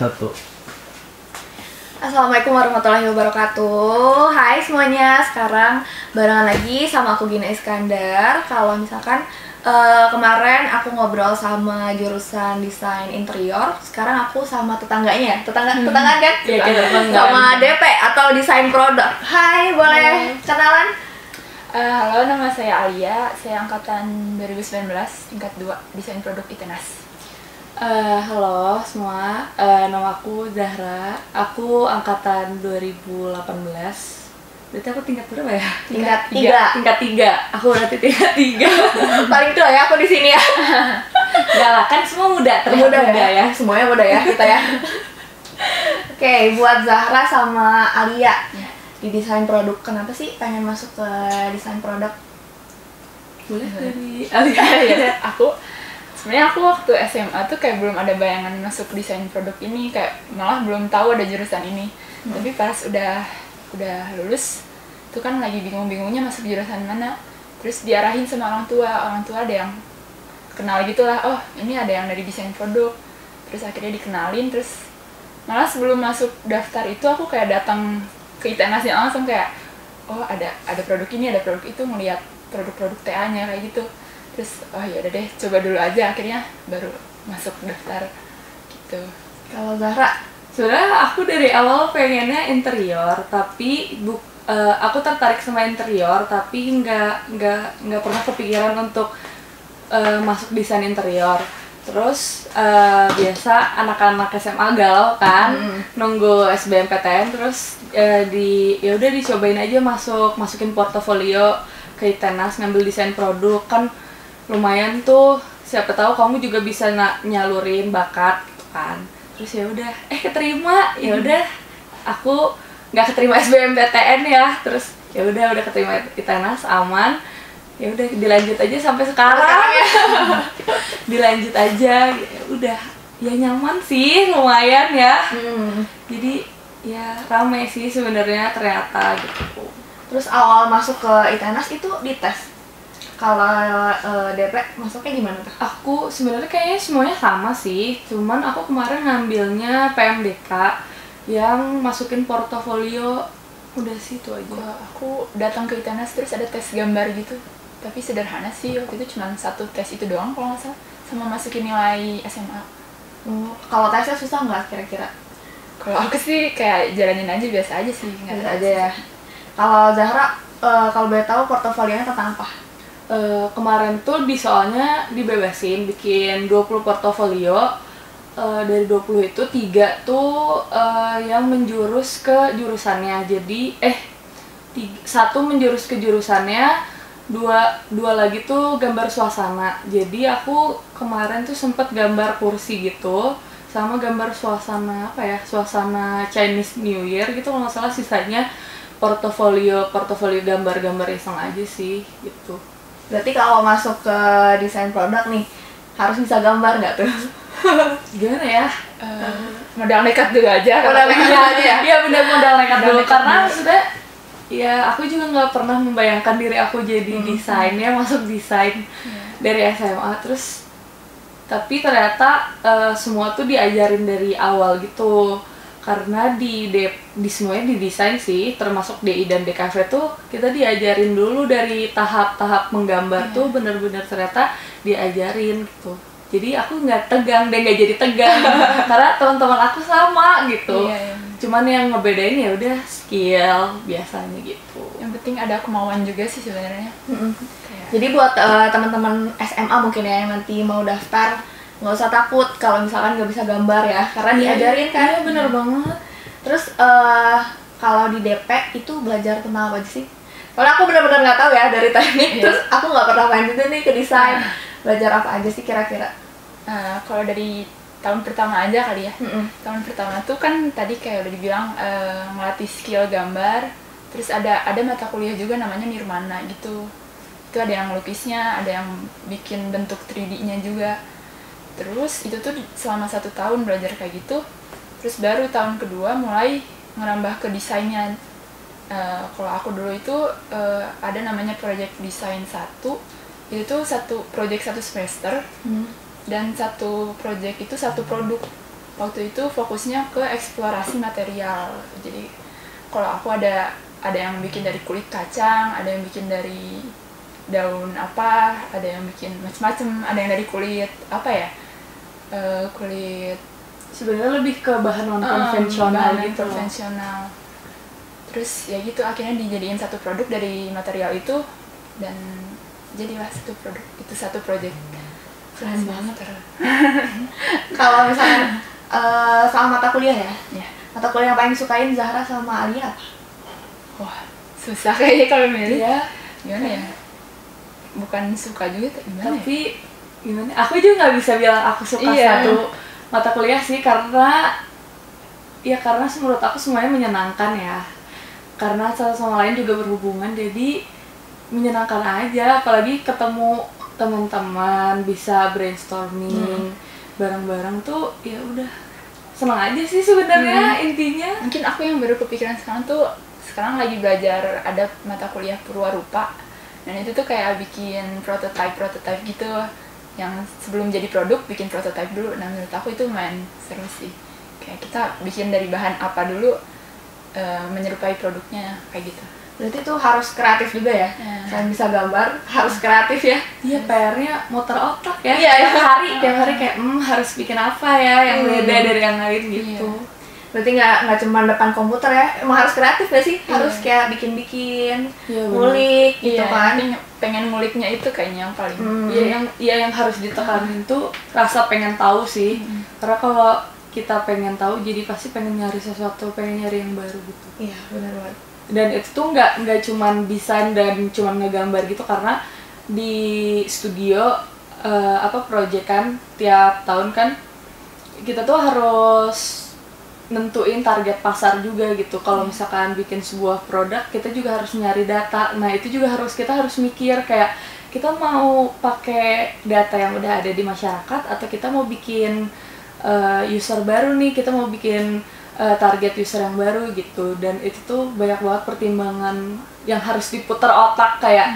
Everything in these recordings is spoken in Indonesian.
1. Assalamualaikum warahmatullahi wabarakatuh. Hai semuanya, sekarang barengan lagi sama aku Gina Iskandar. Kalau misalkan kemarin aku ngobrol sama jurusan desain interior, sekarang aku sama tetangganya, tetanggaan kan? Iya, tetanggaan. Sama DP atau desain produk. Hai, boleh kenalan? Halo, nama saya Alia, saya angkatan 2019, tingkat 2, desain produk ITENAS. Halo semua, nama aku Zahra, aku angkatan 2018. Berarti aku tingkat berapa ya? Tingkat 3. Tingkat 3, aku berarti tingkat 3. Paling tua ya aku di sini ya. Enggak lah, kan semua muda, Muda ya, semuanya muda ya kita ya. Oke, buat Zahra sama Alia di desain produk, kenapa sih pengen masuk ke desain produk? Boleh dari Ya, sebenarnya aku waktu SMA tuh kayak belum ada bayangan masuk desain produk ini, kayak malah belum tahu ada jurusan ini. Tapi pas udah lulus tuh kan lagi bingung-bingungnya masuk jurusan mana, terus diarahin sama orang tua ada yang kenal gitulah, oh ini ada yang dari desain produk, terus akhirnya dikenalin. Terus malah sebelum masuk daftar itu aku kayak datang ke ITENAS-nya langsung kayak, oh ada produk ini, ada produk itu, ngeliat produk-produk TA-nya kayak gitu. Terus oh ya udah deh, coba dulu aja, akhirnya baru masuk daftar gitu. Kalau Zahra, Sebenarnya aku dari awal pengennya interior, tapi aku tertarik sama interior, tapi nggak pernah kepikiran untuk masuk desain interior. Terus biasa anak-anak SMA galau kan, nunggu SBMPTN, terus ya udah dicobain aja masukin portofolio ke ITENAS, ngambil desain produk kan. Lumayan tuh, siapa tahu kamu juga bisa nyalurin bakat gitu kan. Terus ya udah keterima. Ya udah aku nggak keterima SBMPTN ya, terus ya udah keterima ITENAS, aman. Ya udah dilanjut aja sampai sekarang ya. Dilanjut aja, ya udah ya nyaman sih, lumayan ya. Jadi ya rame sih sebenarnya ternyata gitu. terus awal masuk ke ITENAS itu dites. Kalau DP masuknya gimana tuh? Aku sebenarnya kayaknya semuanya sama sih, cuman aku kemarin ngambilnya PMDK yang masukin portofolio, udah sih itu aja. Aku datang ke ITENAS terus ada tes gambar gitu, tapi sederhana sih, waktu itu cuma satu tes itu doang kalau nggak salah, sama masukin nilai SMA. Kalau tesnya susah nggak kira-kira? Kalau aku sih kayak jalanin aja, biasa aja sih, nggak Biasa tahu aja sih. ya. Kalau Zahra, kalau boleh tahu portofolionya tentang apa? Kemarin tuh soalnya dibebasin bikin 20 portofolio, dari 20 itu 3 tuh yang menjurus ke jurusannya. Jadi satu menjurus ke jurusannya, dua lagi tuh gambar suasana. Jadi aku kemarin tuh sempet gambar kursi gitu, sama gambar suasana suasana Chinese New Year gitu kalau nggak salah. Sisanya portofolio gambar-gambar iseng aja sih gitu. Berarti kalau masuk ke desain produk nih, harus bisa gambar nggak tuh? Gimana ya? Modal nekat dulu aja. Modal nekat dulu aja ya? Iya bener, modal nekat dulu, nekat karena dulu. maksudnya ya aku juga nggak pernah membayangkan diri aku jadi desain ya, masuk desain dari SMA. Terus tapi ternyata semua tuh diajarin dari awal gitu, karena di semuanya di desain sih, termasuk DI dan DKV tuh kita diajarin dulu dari tahap-tahap menggambar tuh bener-bener ternyata diajarin gitu. Jadi aku nggak jadi tegang karena teman-teman aku sama gitu. Iya. Cuman yang ngebedain ya udah skill biasanya gitu. Yang penting ada kemauan juga sih sebenarnya. Kayak, Jadi buat teman-teman SMA mungkin ya yang nanti mau daftar, nggak usah takut kalau misalkan nggak bisa gambar ya, karena diajarin kan. Iya bener banget. Terus kalau di DP itu belajar tentang apa aja sih? Kalau aku benar-benar nggak tahu ya dari teknik, terus aku nggak pernah main juga nih ke desain. Belajar apa aja sih kira-kira? kalau dari tahun pertama aja kali ya. Tahun pertama tuh kan tadi kayak udah dibilang ngelatih skill gambar. Terus ada mata kuliah juga namanya Nirmana gitu. Itu ada yang lukisnya, ada yang bikin bentuk 3D-nya juga. Terus itu tuh selama 1 tahun belajar kayak gitu. Terus baru tahun kedua mulai ngerambah ke desainnya. Kalau aku dulu itu ada namanya project design 1. Itu tuh project 1 semester. Dan 1 project itu 1 produk. waktu itu fokusnya ke eksplorasi material. Jadi kalau aku ada yang bikin dari kulit kacang, ada yang bikin dari daun apa, ada yang bikin macam-macam, ada yang dari kulit apa ya, kulit Sebenarnya lebih ke bahan non konvensional bahan gitu loh. konvensional. Terus ya gitu akhirnya dijadiin satu produk dari material itu dan jadilah satu produk itu, satu project. Keren banget. Kalau misalkan soal mata kuliah ya, Ya. mata kuliah yang paling disukain Zahra sama Alia apa? Wah, susah kayaknya kalau milih. Iya. Gimana ya? Bukan suka juga, gimana ya? Tapi gimana? Aku juga nggak bisa bilang aku suka Iya. satu mata kuliah sih, karena menurut aku semuanya menyenangkan ya. Karena satu sama lain juga berhubungan, jadi menyenangkan aja. Apalagi ketemu teman-teman, bisa brainstorming bareng-bareng tuh, ya udah senang aja sih sebenarnya intinya. Mungkin aku yang baru kepikiran sekarang lagi belajar ada mata kuliah Purwarupa. Dan itu tuh kayak bikin prototype gitu. Yang sebelum jadi produk bikin prototype dulu. Nah menurut aku itu lumayan seru sih. Kayak kita bikin dari bahan apa dulu, menyerupai produknya kayak gitu. Berarti itu harus kreatif juga ya. Selain bisa gambar, harus kreatif ya. Iya, PR-nya muter otak ya. Iya, tiap hari kayak harus bikin apa ya yang beda dari yang lain gitu. Berarti nggak cuma depan komputer ya, emang harus kreatif gak sih? Harus kayak bikin-bikin, Iya, bener. ngulik gitu kan. Tapi pengen nguliknya itu kayaknya yang paling Yang harus ditekanin tuh rasa pengen tahu sih. Karena kalau kita pengen tahu, jadi pasti pengen nyari sesuatu, pengen nyari yang baru gitu. Iya, benar banget. Dan itu tuh nggak cuman desain dan cuman ngegambar gitu, karena di studio project kan tiap tahun kan kita tuh harus nentuin target pasar juga gitu. Kalau misalkan bikin sebuah produk, kita juga harus nyari data. Nah itu juga kita harus mikir kayak kita mau pakai data yang udah ada di masyarakat atau kita mau bikin user baru nih, kita mau bikin target user yang baru gitu. Dan itu tuh banyak banget pertimbangan yang harus diputar otak, kayak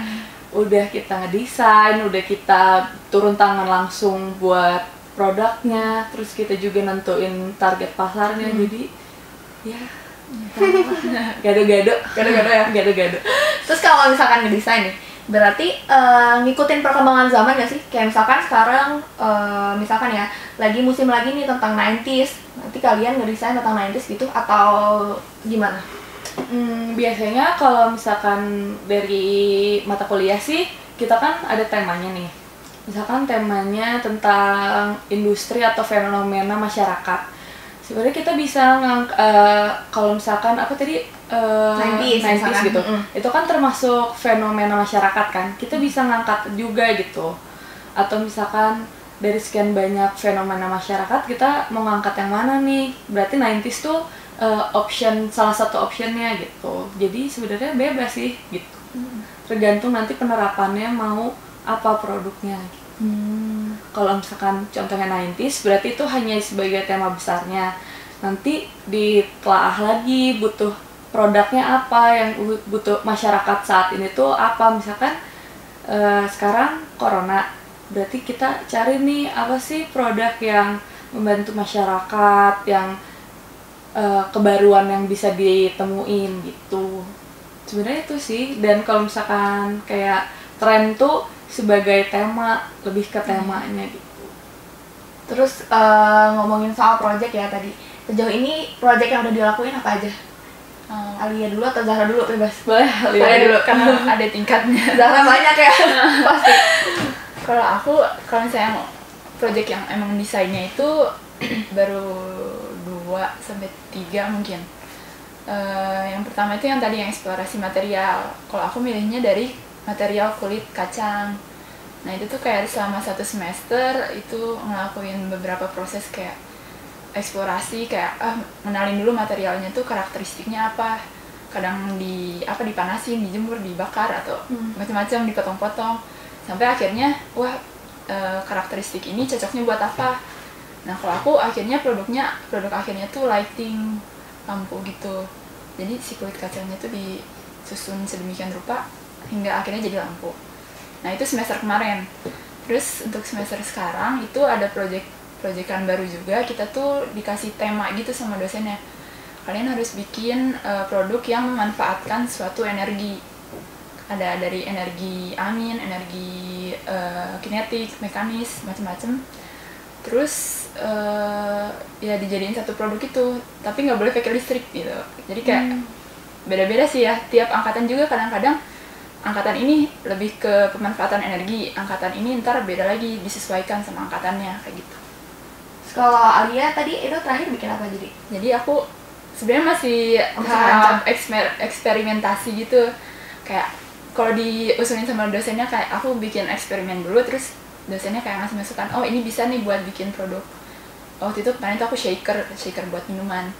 udah kita ngedesain, udah kita turun tangan langsung buat produknya, terus kita juga nentuin target pasarnya. Jadi ya gado-gado ya. Terus kalau misalkan ngedesain nih, berarti ngikutin perkembangan zaman gak sih? Kayak misalkan sekarang, misalkan ya, lagi musim lagi nih tentang 90s, nanti kalian ngedesain tentang 90s gitu, atau gimana? Biasanya kalau misalkan dari mata kuliah sih, kita kan ada temanya nih. Misalkan temanya tentang industri atau fenomena masyarakat. Sebenarnya kita bisa kalau misalkan apa tadi 90s gitu. Itu kan termasuk fenomena masyarakat kan. Kita bisa ngangkat juga gitu. Atau misalkan dari sekian banyak fenomena masyarakat, kita mau ngangkat yang mana nih? Berarti 90s tuh salah satu optionnya gitu. Jadi sebenarnya bebas sih gitu. Tergantung nanti penerapannya mau apa produknya gitu. Kalau misalkan contohnya 90s, berarti itu hanya sebagai tema besarnya. Nanti ditelaah lagi butuh produknya apa, yang butuh masyarakat saat ini tuh apa. Misalkan sekarang corona, berarti kita cari nih apa sih produk yang membantu masyarakat, yang kebaruan yang bisa ditemuin gitu. Sebenarnya itu sih. Dan kalau misalkan kayak tren tuh sebagai tema, lebih ke temanya gitu. Terus ngomongin soal project ya tadi, sejauh ini project yang udah dilakuin apa aja? Alia dulu atau Zahra dulu, bebas. Boleh, Alia dulu. Karena ada tingkatnya. Zahra banyak ya, pasti. Kalau misalnya project yang emang desainnya itu baru 2-3 mungkin. Yang pertama itu yang tadi yang eksplorasi material. Kalau aku milihnya dari material kulit kacang. Nah itu tuh kayak selama 1 semester itu ngelakuin beberapa proses kayak eksplorasi, kayak kenalin dulu materialnya tuh karakteristiknya apa. Kadang dipanasin, dijemur, dibakar atau macam-macam, dipotong-potong. Sampai akhirnya karakteristik ini cocoknya buat apa. Nah kalau aku akhirnya produk akhirnya tuh lighting, lampu gitu. Jadi si kulit kacangnya tuh disusun sedemikian rupa hingga akhirnya jadi lampu. Nah itu semester kemarin. Terus untuk semester sekarang itu ada project proyekan baru juga, kita tuh dikasih tema gitu sama dosennya. Kalian harus bikin produk yang memanfaatkan suatu energi. Ada dari energi angin, energi kinetik, mekanis, macam-macam. Terus ya dijadiin satu produk itu, tapi nggak boleh pakai listrik gitu. Jadi kayak beda-beda sih ya. Tiap angkatan juga kadang-kadang angkatan ini lebih ke pemanfaatan energi, angkatan ini ntar beda lagi, disesuaikan sama angkatannya kayak gitu. Kalau Alia tadi itu terakhir bikin apa jadi? Jadi aku sebenarnya masih tahap eksperimentasi gitu. Kayak kalau diusulin sama dosennya kayak aku bikin eksperimen dulu, terus dosennya kayak ngasih masukan, oh ini bisa nih buat bikin produk. Waktu itu kemarin tuh aku shaker buat minuman,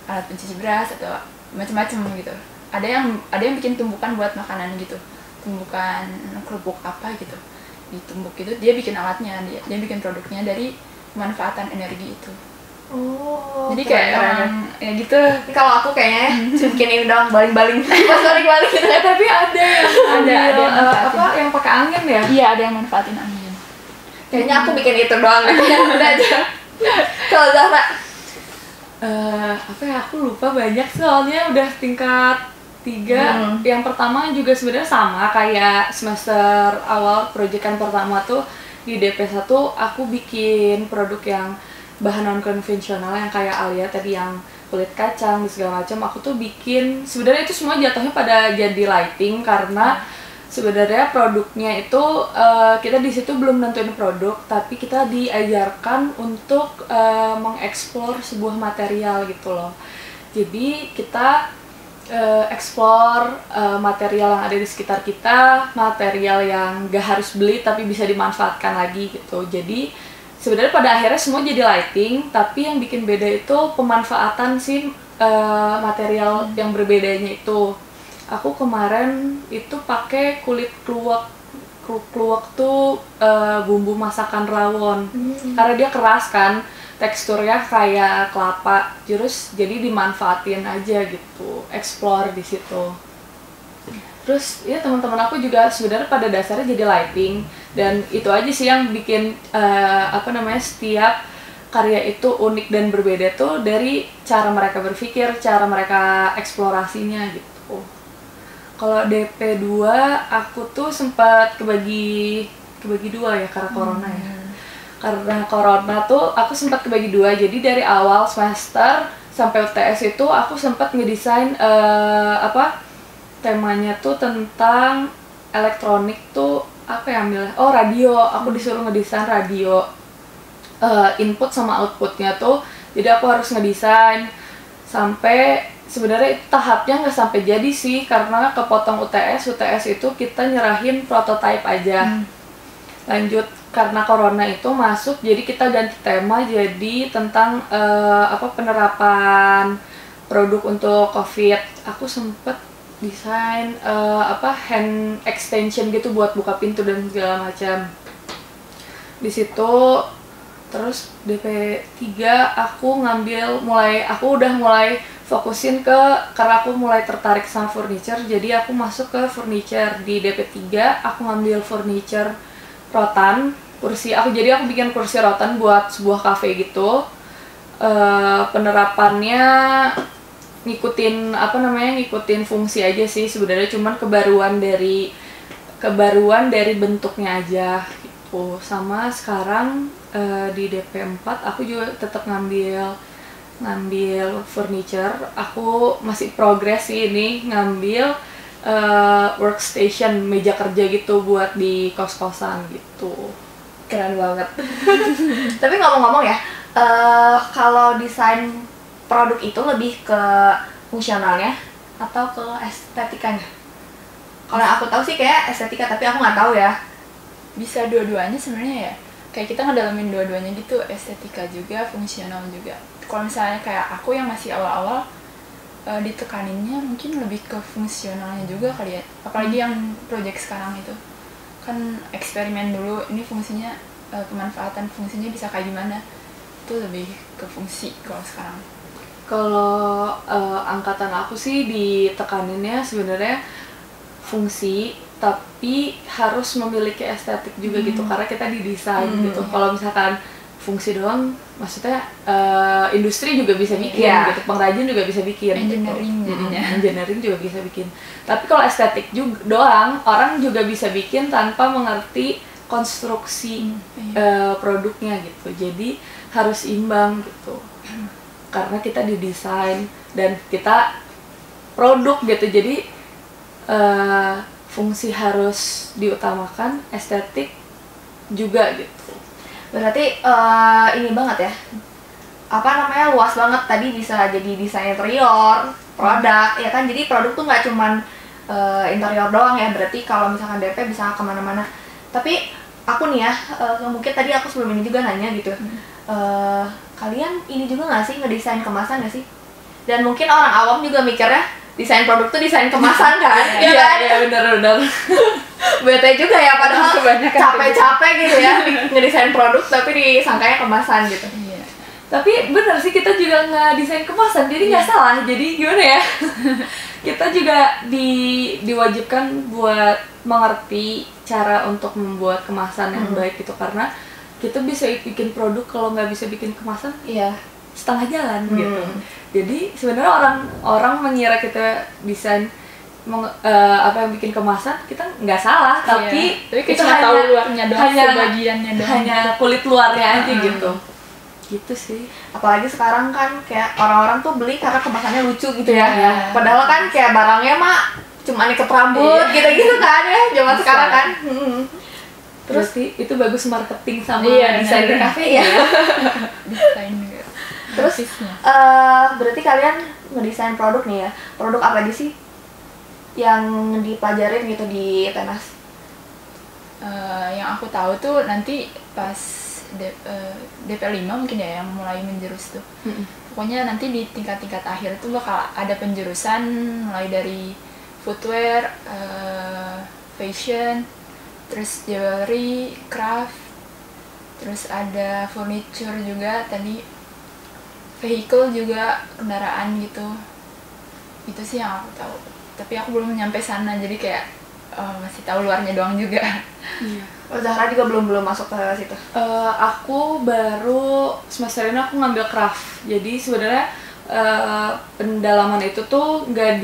alat pencuci beras atau macam-macam gitu. Ada yang bikin tumbukan buat makanan gitu, tumbukan kerupuk apa gitu, ditumbuk gitu, dia bikin alatnya, dia bikin produknya dari pemanfaatan energi itu. Oh, jadi kayak orang ya gitu. Kalau aku kayaknya cuma bikin ini doang, baling-baling pas balik-balik gitu. Tapi ada yang apa yang pakai angin ya? Iya, ada yang manfaatin angin. Kayaknya aku bikin itu doang, udah aja. Kalau Zahra, apa ya, aku lupa banyak soalnya udah tingkat 3. Yang pertama juga sebenarnya sama kayak semester awal, proyekan pertama tuh di DP1 aku bikin produk yang bahan non konvensional yang kayak Alia tadi yang kulit kacang segala macam. Aku tuh bikin sebenarnya itu semua jatuhnya pada jadi lighting karena sebenarnya produknya itu kita di situ belum nentuin produk, tapi kita diajarkan untuk mengeksplor sebuah material gitu loh. Jadi kita explore material yang ada di sekitar kita, material yang gak harus beli tapi bisa dimanfaatkan lagi gitu. Jadi sebenarnya pada akhirnya semua jadi lighting, tapi yang bikin beda itu pemanfaatan si material yang berbedanya itu. Aku kemarin itu pakai kulit kluwak. Kluwak tuh bumbu masakan rawon. Karena dia keras kan, teksturnya kayak kelapa, terus jadi dimanfaatin aja gitu, explore di situ. Terus ya teman-teman aku juga sebenarnya pada dasarnya jadi lighting, dan itu aja sih yang bikin setiap karya itu unik dan berbeda tuh dari cara mereka berpikir, cara mereka eksplorasinya gitu. Kalau DP2 aku tuh sempat kebagi 2 ya karena corona ya. Karena corona tuh aku sempat kebagi 2, jadi dari awal semester sampai UTS itu aku sempat ngedesain temanya tuh tentang elektronik tuh apa ya ambilnya? Oh, radio. Aku disuruh ngedesain radio. Input sama outputnya tuh. Jadi aku harus ngedesain sampai sebenarnya itu tahapnya nggak sampai jadi sih karena kepotong UTS. UTS itu kita nyerahin prototype aja. Lanjut karena corona itu masuk, jadi kita ganti tema jadi tentang penerapan produk untuk COVID. Aku sempet desain hand extension gitu buat buka pintu dan segala macam. Di situ terus DP3 aku udah mulai fokusin karena aku mulai tertarik sama furniture, jadi aku masuk ke furniture. Di DP3 aku ngambil furniture rotan, kursi. Aku bikin kursi rotan buat sebuah cafe gitu. Penerapannya ngikutin fungsi aja sih sebenarnya, cuman kebaruan dari bentuknya aja gitu. Sama sekarang di DP4 aku juga tetap ngambil furniture. Aku masih progres sih ini ngambil workstation, meja kerja gitu buat di kos-kosan gitu. Keren banget. Tapi ngomong-ngomong ya, kalau desain produk itu lebih ke fungsionalnya atau ke estetikanya? Kalau aku tahu sih kayak estetika, tapi aku nggak tahu ya. Bisa dua-duanya sebenarnya ya. Kayak kita ngedalamin dua-duanya gitu, estetika juga, fungsional juga. Kalau misalnya kayak aku yang masih awal-awal, ditekaninnya mungkin lebih ke fungsionalnya juga kali ya. Apalagi yang project sekarang itu kan eksperimen dulu, ini fungsinya, pemanfaatan fungsinya bisa kayak gimana, itu lebih ke fungsi kalau sekarang. Kalau angkatan aku sih ditekaninnya sebenarnya fungsi, tapi harus memiliki estetik juga gitu, karena kita didesain gitu. Kalau misalkan fungsi doang, maksudnya industri juga bisa bikin gitu, pengrajin juga bisa bikin, engineering gitu. jadinya. Engineering juga bisa bikin. Tapi kalau estetik juga doang, orang juga bisa bikin tanpa mengerti konstruksi produknya gitu. Jadi harus imbang gitu. Karena kita didesain dan kita produk gitu, jadi fungsi harus diutamakan, estetik juga gitu. Berarti ini banget ya, apa namanya, luas banget. Tadi bisa jadi desain interior, produk, ya kan. Jadi produk tuh nggak cuman interior doang ya. Berarti kalau misalkan DP bisa kemana-mana. Tapi aku nih ya, mungkin tadi aku sebelum ini juga nanya gitu, kalian ini juga nggak sih ngedesain kemasan nggak sih? Dan mungkin orang awam juga mikirnya desain produk tuh desain kemasan kan? Iya kan? Iya benar-benar. Bete juga ya, padahal Kebanyakan capek-capek gitu ya ngedesain produk tapi disangkanya kemasan gitu. Iya. Tapi bener sih, kita juga ngedesain kemasan, jadi nggak salah. Jadi gimana ya? Kita juga diwajibkan buat mengerti cara untuk membuat kemasan yang baik gitu, karena kita bisa bikin produk, kalau nggak bisa bikin kemasan Iya. setengah jalan gitu. Jadi sebenarnya orang mengira kita desain apa yang bikin kemasan, kita nggak salah, tapi kita nggak tahu luarnya doang, sebagiannya doang, hanya kulit luarnya aja gitu. Gitu sih. Apalagi sekarang kan kayak orang-orang tuh beli karena kemasannya lucu gitu ya. Iya. Padahal kan kayak barangnya mah cuma ikat rambut gitu-gitu kan ya, zaman sekarang kan. Terus itu bagus marketing sama desain di kafe ya. Desain juga. Terus berarti kalian ngedesain produk nih ya. Produk apa aja sih yang dipelajarin gitu di Tenas? Yang aku tahu tuh nanti pas DP5 mungkin ya yang mulai menjurus tuh. Pokoknya nanti di tingkat-tingkat akhir tuh bakal ada penjurusan mulai dari footwear, fashion, terus jewelry, craft, terus ada furniture juga tadi, vehicle juga, kendaraan gitu. Itu sih yang aku tahu. Tapi aku belum nyampe sana, jadi kayak masih tahu luarnya doang juga. Iya. Zahra juga belum masuk ke situ. Aku baru semester ini aku ngambil craft. Jadi sebenarnya pendalaman itu tuh nggak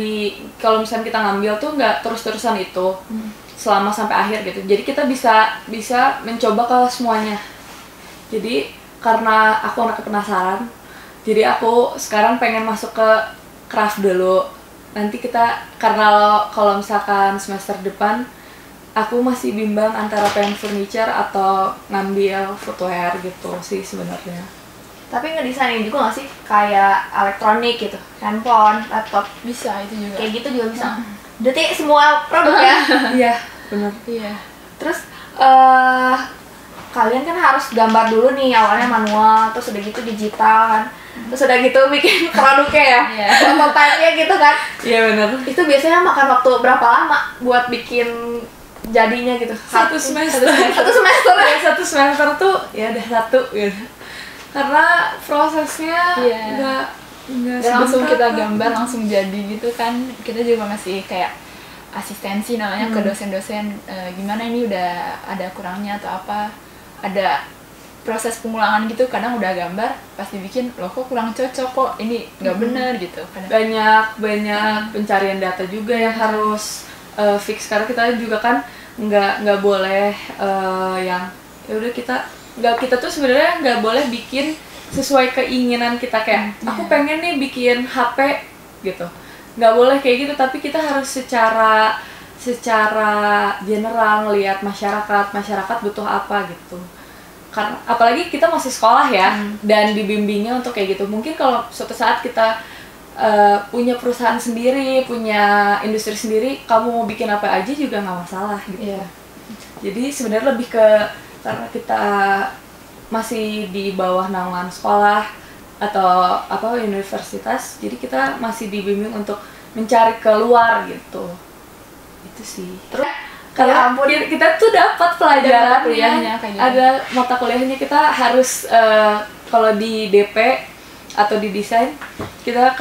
kalau misalnya kita ngambil tuh nggak terus-terusan itu selama sampai akhir gitu. Jadi kita bisa mencoba ke semuanya. Jadi karena aku anak penasaran, jadi aku sekarang pengen masuk ke craft dulu. Nanti kita, karena kalau misalkan semester depan aku masih bimbang antara pengen furniture atau ngambil footwear gitu sih sebenarnya. Tapi ngedesainin juga nggak sih kayak elektronik gitu, handphone, laptop? Bisa itu juga. Kayak gitu juga bisa. Berarti semua produk ya? Iya, benar. Iya. Terus kalian kan harus gambar dulu nih, awalnya manual, terus udah gitu digital kan, terus udah gitu bikin produknya ya, prototype-nya gitu kan. Iya benar. Itu biasanya makan waktu berapa lama buat bikin jadinya gitu? Satu semester. Satu semester ya? Satu semester tuh ya udah satu gitu. Karena prosesnya nggak langsung kita gambar langsung jadi gitu kan. Kita juga masih kayak asistensi namanya ke dosen-dosen, gimana ini udah ada kurangnya atau apa, ada proses pengulangan gitu. Kadang udah gambar pas dibikin, loh kok kurang cocok, kok ini nggak bener gitu. Banyak pencarian data juga yang harus fix, karena kita juga kan nggak boleh yang ya udah kita tuh sebenarnya nggak boleh bikin sesuai keinginan kita, kayak aku pengen nih bikin HP gitu, nggak boleh kayak gitu. Tapi kita harus secara general ngelihat masyarakat butuh apa gitu. Karena apalagi kita masih sekolah ya, dan dibimbingnya untuk kayak gitu. Mungkin kalau suatu saat kita punya perusahaan sendiri, punya industri sendiri, kamu mau bikin apa aja juga nggak masalah gitu. Jadi sebenarnya lebih ke karena kita masih di bawah naungan sekolah atau universitas, jadi kita masih dibimbing untuk mencari keluar gitu. Itu sih. Terus karena kita tuh dapat pelajarannya, kayak gitu. ada mata kuliahnya, kita harus kalau di DP atau di desain kita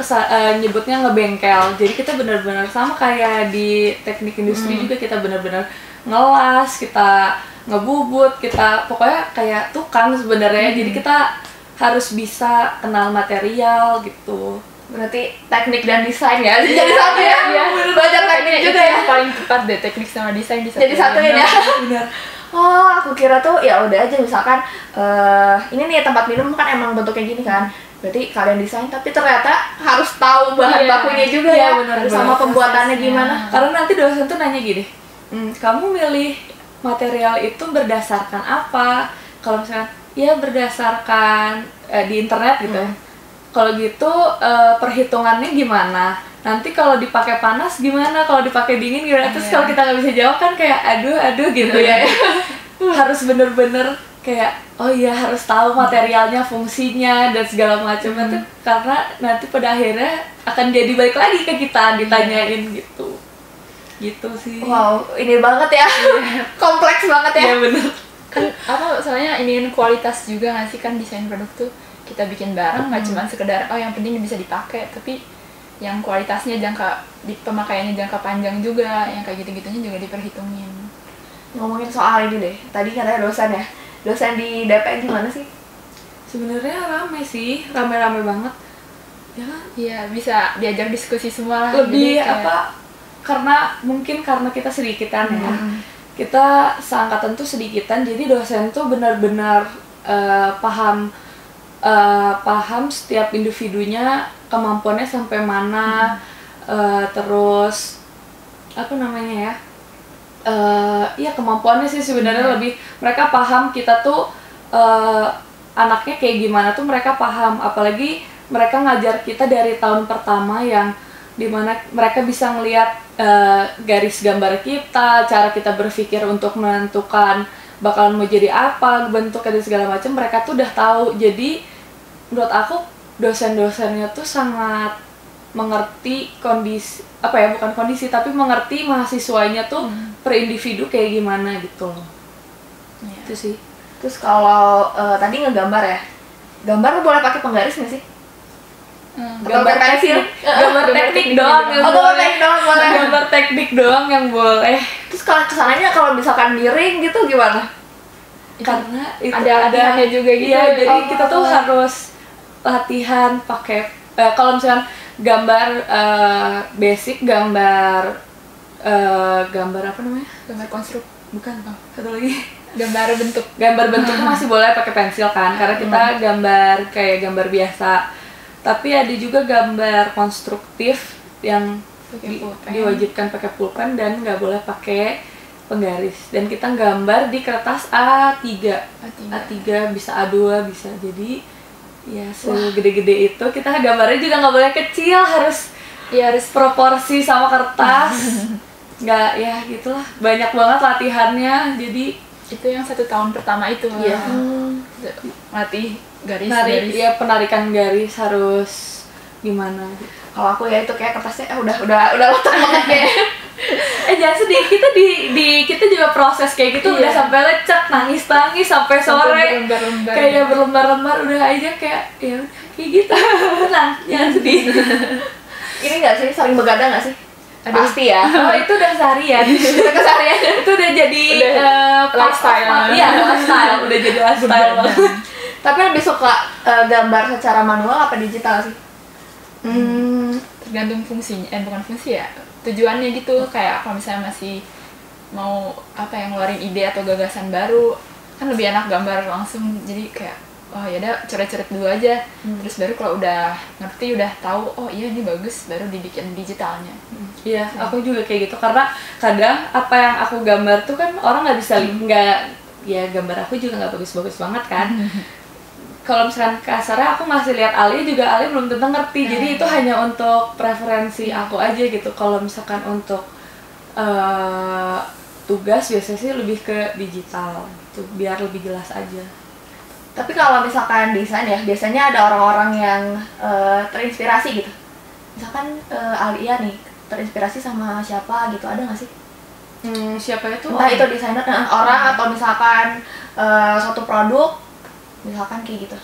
nyebutnya ngebengkel. Jadi kita benar-benar sama kayak di teknik industri juga, kita benar-benar ngelas, kita ngebubut, kita pokoknya kayak tukang sebenarnya. Jadi kita harus bisa kenal material gitu. Berarti teknik dan desain ya jadi satu ya. Belajar teknik juga ya. Yang paling tepat deh, teknik sama desain Jadi satuin ya. Benar. Oh, aku kira tuh ya udah aja misalkan ini nih tempat minum kan emang bentuknya gini kan. Berarti kalian desain tapi ternyata harus tahu bahan bakunya juga Iya, ya. benar, Sama benar. pembuatannya gimana. Karena nanti dosen tuh nanya gini, kamu milih material itu berdasarkan apa? Kalau misalnya ya berdasarkan di internet gitu. Kalau gitu perhitungannya gimana? Nanti kalau dipakai panas gimana? Kalau dipakai dingin gimana? Terus kalau kita nggak bisa jawab kan kayak aduh gitu ya. Harus bener-bener kayak oh iya harus tahu materialnya, fungsinya dan segala macamnya tuh karena nanti pada akhirnya akan jadi balik lagi ke kita ditanyain gitu. Gitu sih. Wow, ini banget ya. Kompleks banget ya. Iya bener. Kan apa soalnya ini kualitas juga nggak sih, kan desain produk tuh kita bikin barang nggak cuma sekedar oh yang penting bisa dipakai, tapi yang kualitasnya di pemakaiannya jangka panjang juga, yang kayak gitu-gitunya juga diperhitungin. Ngomongin soal ini deh, tadi katanya dosen ya. Dosen di DP gimana sih? Sebenarnya rame banget. Ya kan? Iya, bisa diajak diskusi semua lah. Lebih Jadi kayak- karena kita sedikitan ya. Kita seangkatan tuh sedikitan, jadi dosen tuh benar-benar paham setiap individunya kemampuannya sampai mana, terus apa namanya ya, ya kemampuannya sih sebenarnya lebih mereka paham kita tuh anaknya kayak gimana tuh mereka paham, apalagi mereka ngajar kita dari tahun pertama yang dimana mereka bisa ngelihat garis gambar kita, cara kita berpikir untuk menentukan bakalan mau jadi apa, bentuknya dan segala macam mereka tuh udah tahu. Jadi menurut aku dosen-dosennya tuh sangat mengerti kondisi bukan kondisi tapi mengerti mahasiswanya tuh per individu kayak gimana gitu loh. Itu sih. Terus kalau tadi ngegambar ya, gambar boleh pakai penggaris nggak sih? Gambar pensil, gambar teknik doang yang boleh. Gambar teknik doang yang boleh. Terus kalau kesananya kalau misalkan miring gitu gimana? Karena itu ada latihannya juga gitu. Iya, jadi kita tuh harus latihan pakai kalau misalkan gambar basic, gambar apa namanya? Gambar konstruk. Bukan, satu lagi. Gambar bentuk Masih boleh pakai pensil kan, karena kita gambar kayak gambar biasa. Tapi ada juga gambar konstruktif yang diwajibkan pakai pulpen dan nggak boleh pakai penggaris. Dan kita gambar di kertas A3 bisa A2 bisa. Jadi ya segede-gede itu kita gambarnya juga nggak boleh kecil, harus proporsi sama kertas. Nggak ya gitulah, banyak banget latihannya. Jadi itu yang 1 tahun pertama itu latih garis. Ya penarikan garis harus gimana gitu. Kalau aku ya itu kayak kertasnya udah letak banget kayak. Jangan sedih, kita juga proses kayak gitu udah sampai lecek, nangis sampai sore, kayak berlembar-lembar udah aja kayak ya udah kayak gitu. Tenang, jangan sedih. Ini nggak sih sering begadang nggak sih? Pasti ya. Oh itu udah keseharian. Udah keseharian. Itu udah jadi lifestyle. Iya lifestyle, udah jadi lifestyle. Tapi lebih suka gambar secara manual apa digital sih? Tergantung fungsinya, bukan fungsi ya, tujuannya gitu. Kayak kalau misalnya masih mau ngeluarin ide atau gagasan baru, kan lebih enak gambar langsung. Jadi kayak oh ya udah coret-coret dulu aja, terus baru kalau udah ngerti, udah tahu oh iya ini bagus, baru dibikin digitalnya. Iya, aku juga kayak gitu, karena kadang apa yang aku gambar tuh kan orang nggak bisa ya gambar aku juga nggak bagus-bagus banget kan. Kalau misalkan kasarnya aku masih lihat Ali juga, Ali belum tentu ngerti. Jadi itu hanya untuk preferensi aku aja gitu. Kalau misalkan untuk tugas biasanya sih lebih ke digital gitu, biar lebih jelas aja. Tapi kalau misalkan desain ya, biasanya ada orang-orang yang terinspirasi gitu. Misalkan Alia nih terinspirasi sama siapa gitu, ada nggak sih? Siapa itu? Entah itu desainer atau misalkan suatu produk, misalkan kayak gitu.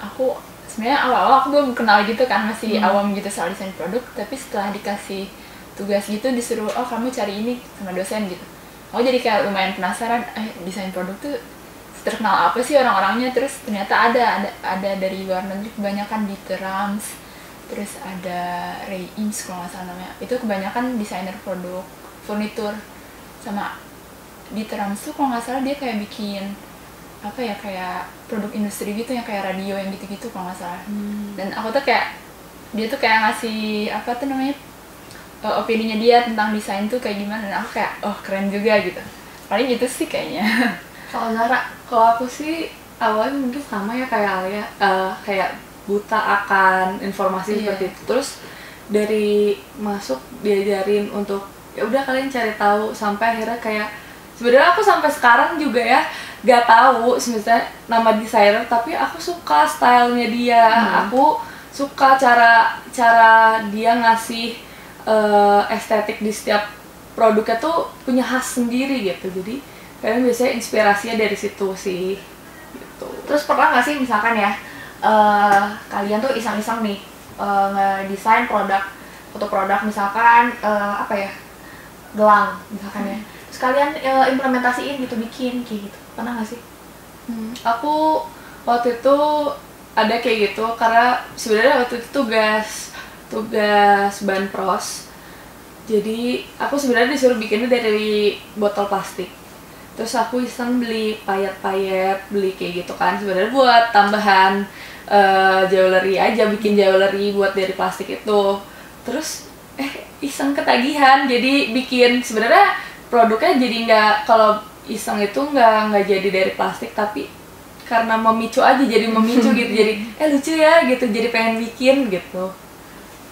Aku sebenarnya awal-awal aku belum kenal gitu kan, masih awam gitu soal desain produk, tapi setelah dikasih tugas gitu disuruh kamu cari ini sama dosen gitu, aku jadi kayak lumayan penasaran, desain produk tuh terkenal apa sih orang-orangnya. Terus ternyata ada dari luar negeri, kebanyakan Dieter Rams, terus ada Ray Eames kalau nggak salah namanya, itu kebanyakan desainer produk furnitur. Sama Dieter Rams tuh kalau nggak salah dia kayak bikin apa ya, kayak produk industri gitu yang kayak radio yang gitu-gitu kalau nggak salah. Dan aku tuh kayak dia tuh kayak ngasih apa tuh namanya, opininya dia tentang desain tuh kayak gimana, dan aku kayak keren juga gitu. Paling gitu sih kayaknya. Kalau Zara, Kalau aku sih awalnya mungkin sama ya kayak Alia, kayak buta akan informasi seperti itu. Terus dari masuk diajarin untuk ya udah kalian cari tahu, sampai akhirnya kayak sebenarnya aku sampai sekarang juga ya gak tahu sebenarnya nama desainer, tapi aku suka stylenya dia, aku suka cara dia ngasih estetik di setiap produknya tuh punya khas sendiri gitu. Jadi kalian biasanya inspirasinya dari situ sih gitu. terus pernah nggak sih misalkan ya, kalian tuh iseng-iseng nih ngedesain foto produk misalkan apa ya, gelang misalkan ya, terus kalian implementasiin gitu, bikin kayak gitu, pernah nggak sih? Aku waktu itu ada kayak gitu karena sebenarnya waktu itu tugas banpros. Jadi aku sebenarnya disuruh bikinnya dari botol plastik. Terus aku iseng beli payet-payet, beli kayak gitu kan, sebenarnya buat tambahan jewelry aja, bikin jewelry buat dari plastik itu. Terus iseng ketagihan, jadi bikin sebenarnya produknya jadi nggak, kalau iseng itu nggak jadi dari plastik, tapi karena memicu aja, jadi memicu gitu, jadi lucu ya gitu, jadi pengen bikin gitu.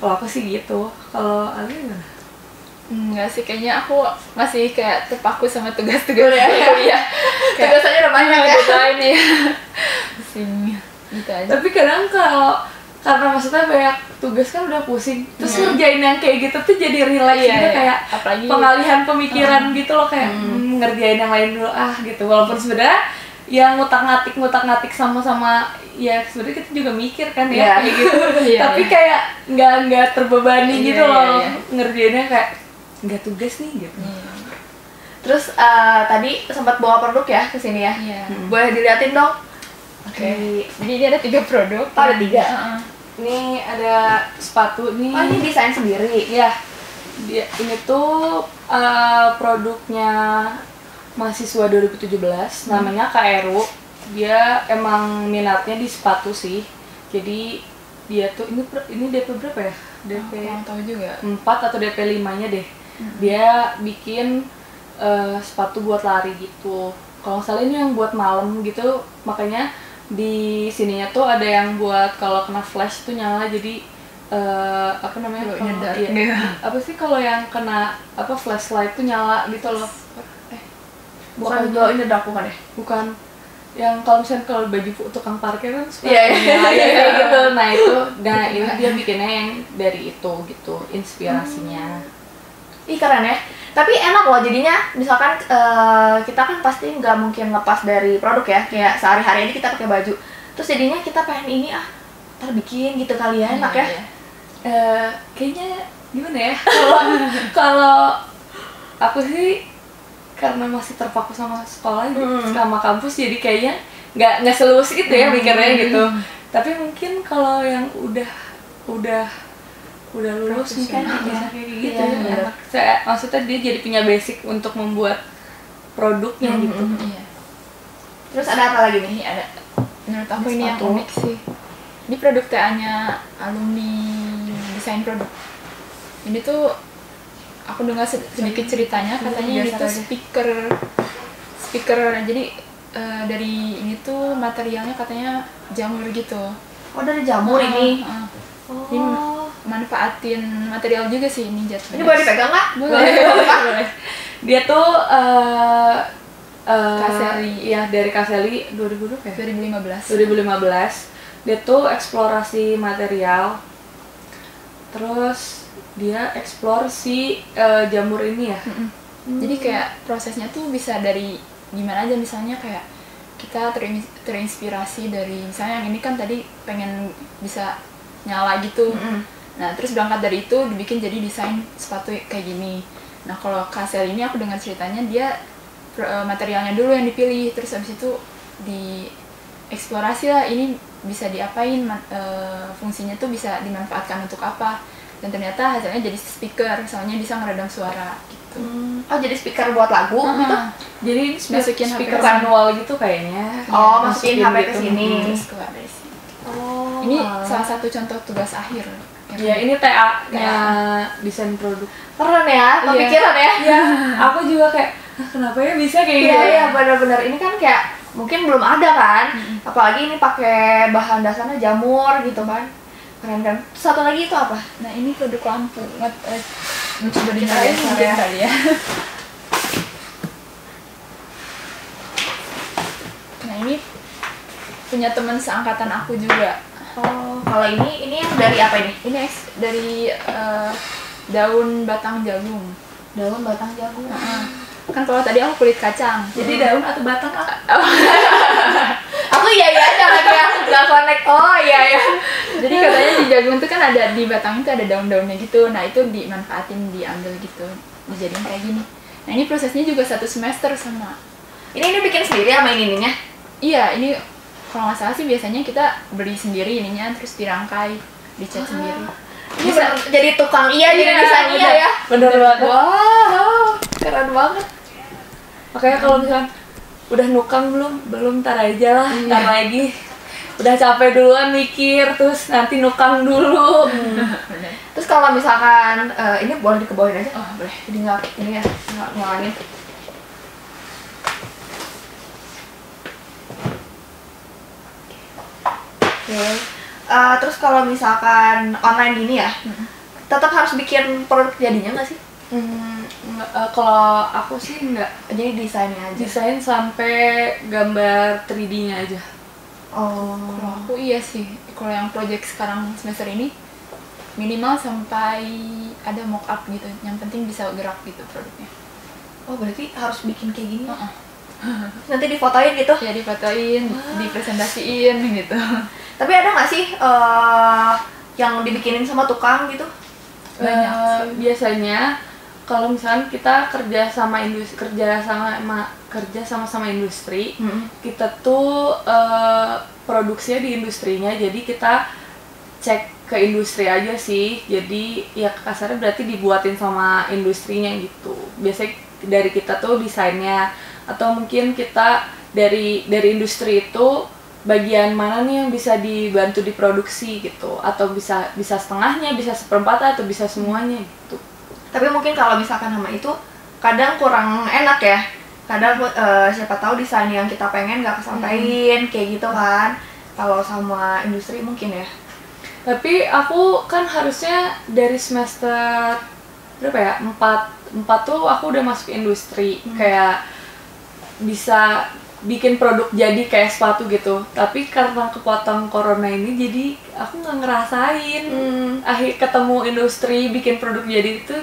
Kalau aku sih gitu. Kalau Ali gimana? Enggak sih, kayaknya aku masih kayak terpaku sama tugas-tugas ya. Tugasannya udah banyak ya. Deadline ya. Pusing gitu aja. Tapi kadang karena maksudnya banyak tugas kan udah pusing, terus ngerjain yang kayak gitu tuh jadi relax gitu, kayak apalagi pengalihan pemikiran gitu loh, kayak ngerjain yang lain dulu gitu. Walaupun sebenarnya yang ngutak-ngatik sama-sama ya, sebenarnya kita juga mikir kan ya kayak gitu. Tapi kayak nggak terbebani gitu loh. Ngerjainnya kayak nggak tugas nih gitu. Terus tadi sempat bawa produk ya ke sini ya. Boleh diliatin dong? Oke. Jadi ini ada 3 produk. Oh, ada 3. Ini ada sepatu nih. Oh, ini desain sendiri. Ya. Ini tuh produknya mahasiswa 2017, namanya Kak Eru. Dia emang minatnya di sepatu sih. Jadi dia tuh ini DP berapa ya? DP Kurang tahu juga. 4 atau DP 5-nya deh. Dia bikin sepatu buat lari gitu. Kalau nggak salah ini yang buat malam gitu, makanya di sininya tuh ada yang buat kalau kena flash tuh nyala, jadi apa namanya? Apa sih kalau yang kena flashlight tuh nyala gitu loh. Bukan glow in the dark, bukan ya? Bukan. Yang kalau misalnya kalau baju tukang parkir kan suka kayak gitu. Nah itu, ini dia bikinnya yang dari itu gitu, inspirasinya. Ih, keren ya. Tapi enak loh jadinya, misalkan kita kan pasti nggak mungkin lepas dari produk ya, kayak sehari-hari ini kita pakai baju, terus jadinya kita pengen ini ntar bikin gitu kali ya, enak ya. Kayaknya gimana ya, kalau aku sih karena masih terpaku sama sekolah, sama kampus, jadi kayaknya nggak seluas itu ya mikirnya gitu. Tapi mungkin kalau yang udah lulus mungkin bisa kayak gitu ya. Maksudnya dia jadi punya basic untuk membuat produknya gitu. Terus ada apa lagi nih? Ada, menurut aku ini yang unik sih. Ini produk TA-nya alumni desain produk. Ini tuh aku dengar sedikit ceritanya, katanya ini tuh speaker. Jadi dari ini tuh materialnya katanya jamur gitu. Oh, dari jamur ini. Ini manfaatin material juga sih ini jatuhnya. Ini boleh dipegang nggak? Boleh. Dia tuh Kaseli. Ya dari Kaseli 2015. 2015. Dia tuh eksplorasi material. Terus dia eksplor si jamur ini ya. Jadi kayak prosesnya tuh bisa dari gimana aja, misalnya kayak kita terinspirasi dari misalnya yang ini kan tadi pengen bisa nyala gitu. Nah terus berangkat dari itu dibikin jadi desain sepatu kayak gini. Nah kalau Kasel ini aku dengar ceritanya dia materialnya dulu yang dipilih, terus habis itu dieksplorasi lah ini bisa diapain, fungsinya tuh bisa dimanfaatkan untuk apa, dan ternyata hasilnya jadi speaker, soalnya bisa ngeredam suara gitu. Oh jadi speaker buat lagu gitu? Jadi Masukin speaker HP. manual gitu kayaknya. Oh masukin HP ke gitu. sini. Terus keluar dari sini. Oh. Ini salah satu contoh tugas akhir. Iya, ini TA-nya desain produk. Keren ya, kepikiran ya? Iya, aku juga kayak kenapa ya bisa kayak gitu? Iya benar-benar ini kan kayak mungkin belum ada kan, apalagi ini pakai bahan dasarnya jamur gitu kan, keren kan. Satu lagi itu apa? Nah ini produk lampu, mencoba Kita dinyalain lihat mungkin ya. kali ya. Nah ini punya teman seangkatan aku juga. Oh, kalau ini yang dari apa ini? Ini dari daun batang jagung. Daun batang jagung. Kan kalau tadi aku kulit kacang. Jadi daun atau batang Aku iya aja lagi ya, nggak connect. Oh iya. Jadi katanya di jagung itu kan ada, di batang itu ada daun-daunnya gitu. Nah itu dimanfaatin, diambil gitu, dijadiin kayak gini. Nah ini prosesnya juga 1 semester sama. Ini bikin sendiri sama ininya? Iya, ini kalau nggak salah sih biasanya kita beli sendiri ininya, terus dirangkai, dicat sendiri. Ini jadi tukang jadi desain ya? Bener banget. Wow, keren banget. Makanya kalau misalnya udah nukang belum tar aja lah, tar lagi. Udah capek duluan mikir, terus nanti nukang dulu. Bener. Terus kalau misalkan ini boleh dikebawain aja? Oh boleh. Jadi nggak ini ya, nggak ngulangin. Oke. Terus kalau misalkan online gini ya, tetap harus bikin produk jadinya nggak sih? Kalau aku sih enggak, Jadi desainnya aja. desain sampai gambar 3D-nya aja. Oh. Kalau aku iya sih, kalau yang project sekarang semester ini minimal sampai ada mock up gitu, yang penting bisa gerak gitu produknya. Oh berarti harus bikin kayak gini? Heeh. Nanti difotoin gitu? Ya difotoin, dipresentasiin gitu. Tapi ada nggak sih yang dibikinin sama tukang gitu? Banyak sih. Biasanya kalau misalkan kita kerja sama industri, kita tuh produksinya di industrinya, jadi kita cek ke industri aja sih. Jadi ya kasarnya berarti dibuatin sama industrinya gitu. Biasanya dari kita tuh desainnya, atau mungkin kita dari industri itu bagian mana nih yang bisa dibantu diproduksi gitu, atau bisa setengahnya, bisa seperempat, atau bisa semuanya gitu. Tapi mungkin kalau misalkan sama itu kadang kurang enak ya. Kadang siapa tahu desain yang kita pengen nggak kesampaian kayak gitu kan. Kalau sama industri mungkin ya. Tapi aku kan harusnya dari semester berapa ya? 4 tuh aku udah masuk industri, kayak bisa bikin produk jadi kayak sepatu gitu. Tapi karena kepotong corona ini, jadi aku nggak ngerasain akhir ketemu industri bikin produk jadi itu.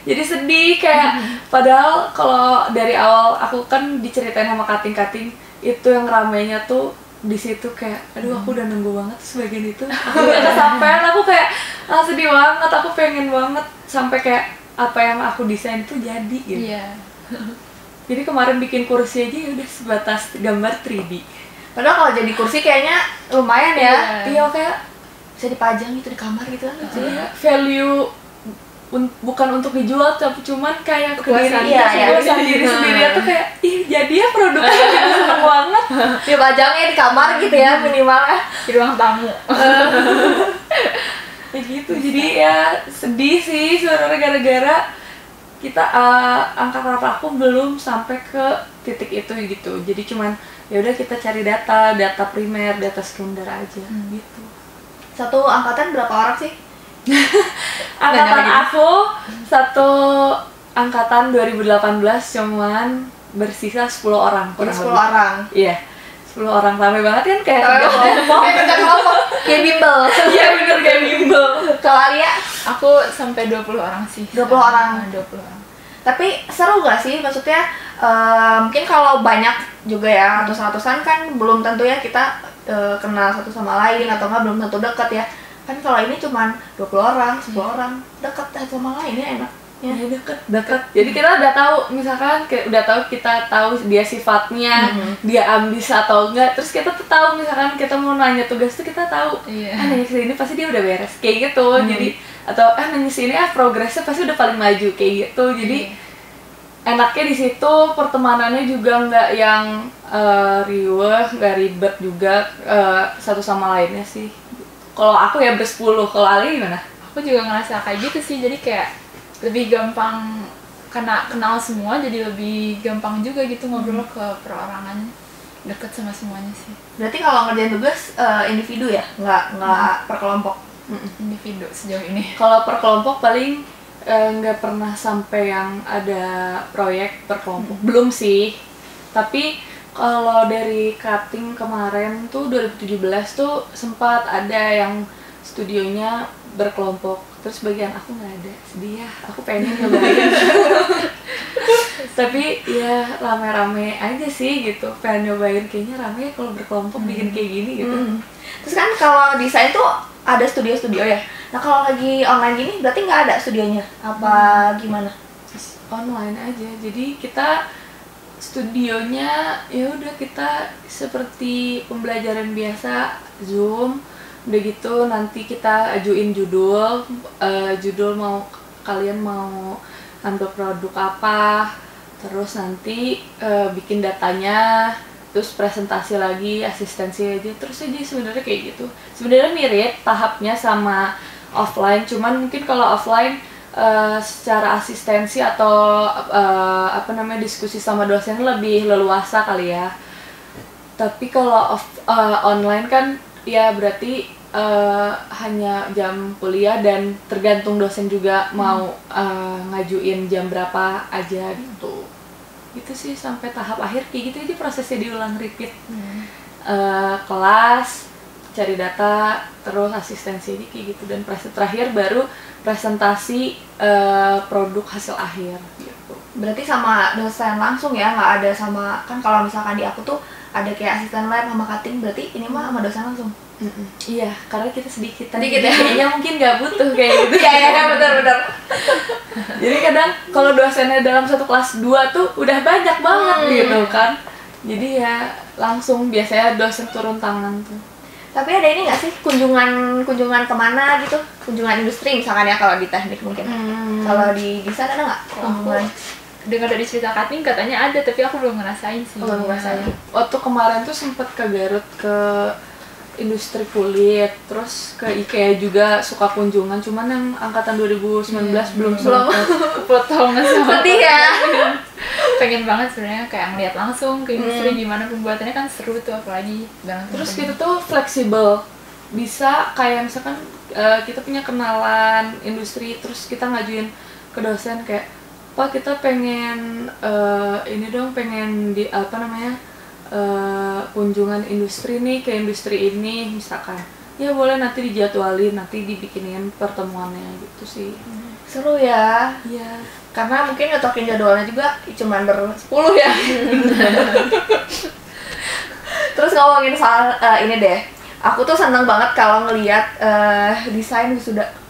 Jadi sedih kayak padahal kalau dari awal aku kan diceritain sama kating-kating itu yang ramainya tuh di situ, kayak aduh aku udah nunggu banget sebagian itu aku udah kesampean, aku kayak sedih banget, aku pengen banget sampai kayak apa yang aku desain tuh jadi gitu. Iya. Jadi kemarin bikin kursi aja ya udah sebatas gambar 3D. Padahal kalau jadi kursi kayaknya lumayan ya. Iya kayak Bisa dipajang gitu di kamar gitu kan. value bukan untuk dijual, tapi cuman kayak Kepuasan, kepuasan diri sendiri tuh kayak ih jadi ya produknya gitu, seneng banget. Dipajangnya di kamar gitu ya minimal ya. Di ruang tamu. Kayak gitu, jadi ya sedih sih sebenarnya gara-gara kita angkatan aku belum sampai ke titik itu gitu. Jadi cuman ya udah kita cari data primer, data sekunder aja gitu. Satu angkatan berapa orang sih? Angkatan aku satu angkatan 2018 cuman bersisa 10 orang. Kurang kurang 10 lebih. orang. Iya. 10 orang, rame banget kan kayak kerja kelompok. Kayak kerja kelompok, kayak bimbel. Iya bener kayak bimbel. Kalau Alia Aku sampai 20 orang sih. 20 orang. 20 orang. Tapi seru gak sih? Maksudnya mungkin kalau banyak juga ya ratusan kan belum tentu ya kita kenal satu sama lain atau nggak belum tentu dekat ya. Kan kalau ini cuman 20 orang, 10 orang dekat satu sama lain ya enak. Ya deket. Jadi kita udah tahu, misalkan kayak udah tahu, kita tahu dia sifatnya, dia ambis atau enggak. Terus kita tuh tahu misalkan kita mau nanya tugas tuh kita tahu, nanya sini pasti dia udah beres kayak gitu. Jadi atau nanya sini progresnya pasti udah paling maju kayak gitu. Jadi enaknya di situ pertemanannya juga nggak yang riweh, nggak ribet juga satu sama lainnya sih. Kalau aku ya bersepuluh, kalau Ali gimana? Aku juga ngerasa kayak gitu sih, jadi kayak lebih gampang kenal semua, jadi lebih gampang juga gitu ngobrol ke perorangan, deket sama semuanya sih. Berarti kalau ngerjain tugas individu ya, nggak per kelompok? Individu sejauh ini. Kalau per kelompok paling nggak pernah sampai yang ada proyek per kelompok, belum sih. Tapi kalau dari cutting kemarin tuh 2017 tuh sempat ada yang studionya berkelompok. Terus bagian aku nggak ada, sedih ya, aku pengen nyobain. Tapi ya rame-rame aja sih gitu, pengen nyobain, kayaknya rame kalau berkelompok bikin kayak gini gitu. Terus kan kalau desain tuh ada studio-studio ya. Nah kalau lagi online gini berarti nggak ada studionya, apa gimana? Online aja, jadi kita studionya ya udah kita seperti pembelajaran biasa, Zoom. Udah gitu nanti kita ajuin judul kalian mau ambil produk apa, terus nanti bikin datanya, terus presentasi lagi, asistensi aja, terus aja sebenarnya kayak gitu. Sebenarnya mirip tahapnya sama offline, cuman mungkin kalau offline secara asistensi atau diskusi sama dosen lebih leluasa kali ya. Tapi kalau online kan ya berarti hanya jam kuliah dan tergantung dosen juga mau ngajuin jam berapa aja gitu. Gitu sih sampai tahap akhir kayak gitu aja prosesnya, diulang repeat. Kelas, cari data, terus asistensi aja kayak gitu, dan terakhir baru presentasi produk hasil akhir gitu. Berarti sama dosen langsung ya, nggak ada sama, kan kalau misalkan di aku tuh ada kayak asisten lab sama cutting, berarti ini mah sama dosen langsung. Iya, karena kita sedikit ya. Kayaknya mungkin nggak butuh kayak gitu. Iya, benar. Jadi kadang kalau dosennya dalam satu kelas 2 tuh udah banyak banget gitu kan. Jadi ya langsung biasanya dosen turun tangan tuh. Tapi ada ini nggak sih kunjungan kemana gitu? Kunjungan industri misalkan ya kalau di teknik mungkin. Kalau di desain ada nggak kunjungan? Dengar dari cerita cutting katanya ada, tapi aku belum ngerasain sih. Belum ngerasain. Waktu kemarin tuh sempet ke Garut, ke industri kulit, terus ke IKEA juga suka kunjungan, cuman yang angkatan 2019 belum sempat. Potong sama. Sedih ya. Pengen banget sebenarnya kayak ngeliat langsung ke industri gimana pembuatannya, kan seru tuh apalagi bareng. Terus kita tuh fleksibel, bisa kayak misalkan kita punya kenalan industri, terus kita ngajuin ke dosen kayak, Pak kita pengen pengen di kunjungan industri nih ke industri ini misalkan, ya boleh nanti dijadwalin, nanti dibikinin pertemuannya gitu sih. Seru ya. Iya. Karena mungkin ngetokin jadwalnya juga cuma ber-10 ya. Terus ngomongin soal ini deh, aku tuh seneng banget kalau ngelihat desain wisuda.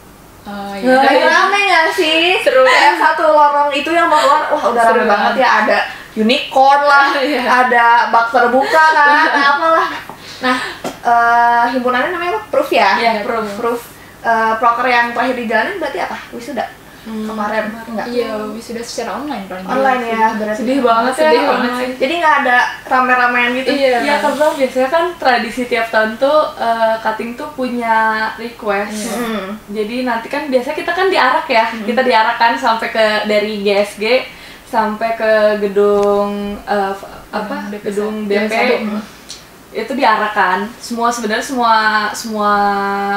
Lagi rame nggak sih? Seru. Kayak satu lorong itu yang mau keluar, wah udah rame banget ya, ada unicorn lah, ada bak terbuka kan, apalah. Nah, himpunannya namanya apa? Proof ya? Iya, Proof. Proker yang terakhir dijalanin berarti apa? Wisuda? Kemarin enggak? Iya, wisuda secara online paling. Online ya, berarti. Sedih banget ya. Sedih banget sih. Jadi nggak ada rame-ramean gitu? Iya, karena biasanya kan tradisi tiap tahun tuh cutting tuh punya request. Jadi nanti kan biasanya kita kan diarak ya, kita diarahkan sampai ke dari GSG sampai ke gedung gedung BP. Itu diarahkan. Sebenarnya semua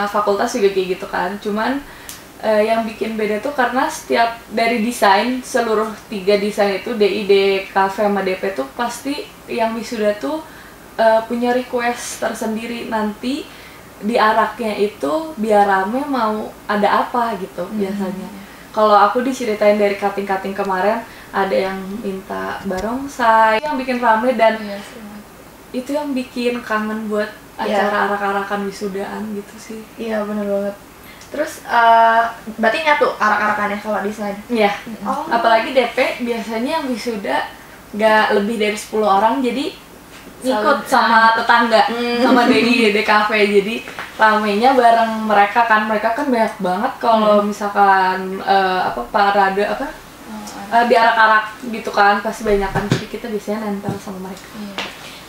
fakultas juga kayak gitu kan. Cuman yang bikin beda tuh karena setiap dari desain, seluruh 3 desain itu DI, DKV sama DP tuh pasti yang wisuda tuh punya request tersendiri, nanti diaraknya itu biar rame mau ada apa gitu biasanya. Kalau aku diceritain dari cutting-cutting kemarin, ada yang minta barongsai, yang bikin rame dan Iya, seru banget. itu yang bikin kangen buat Iya. acara arak-arakan wisudaan gitu sih. Iya bener banget. Terus berarti nyatu arak-arakannya kalau desain. Iya. Oh. Apalagi DP biasanya yang wisuda nggak lebih dari 10 orang, jadi ngikut sama tetangga, sama DKV, jadi ramenya bareng mereka kan banyak banget kalau misalkan parade diarak-arak gitu kan, pasti banyakan, jadi kita biasanya nempel sama mereka. Iya.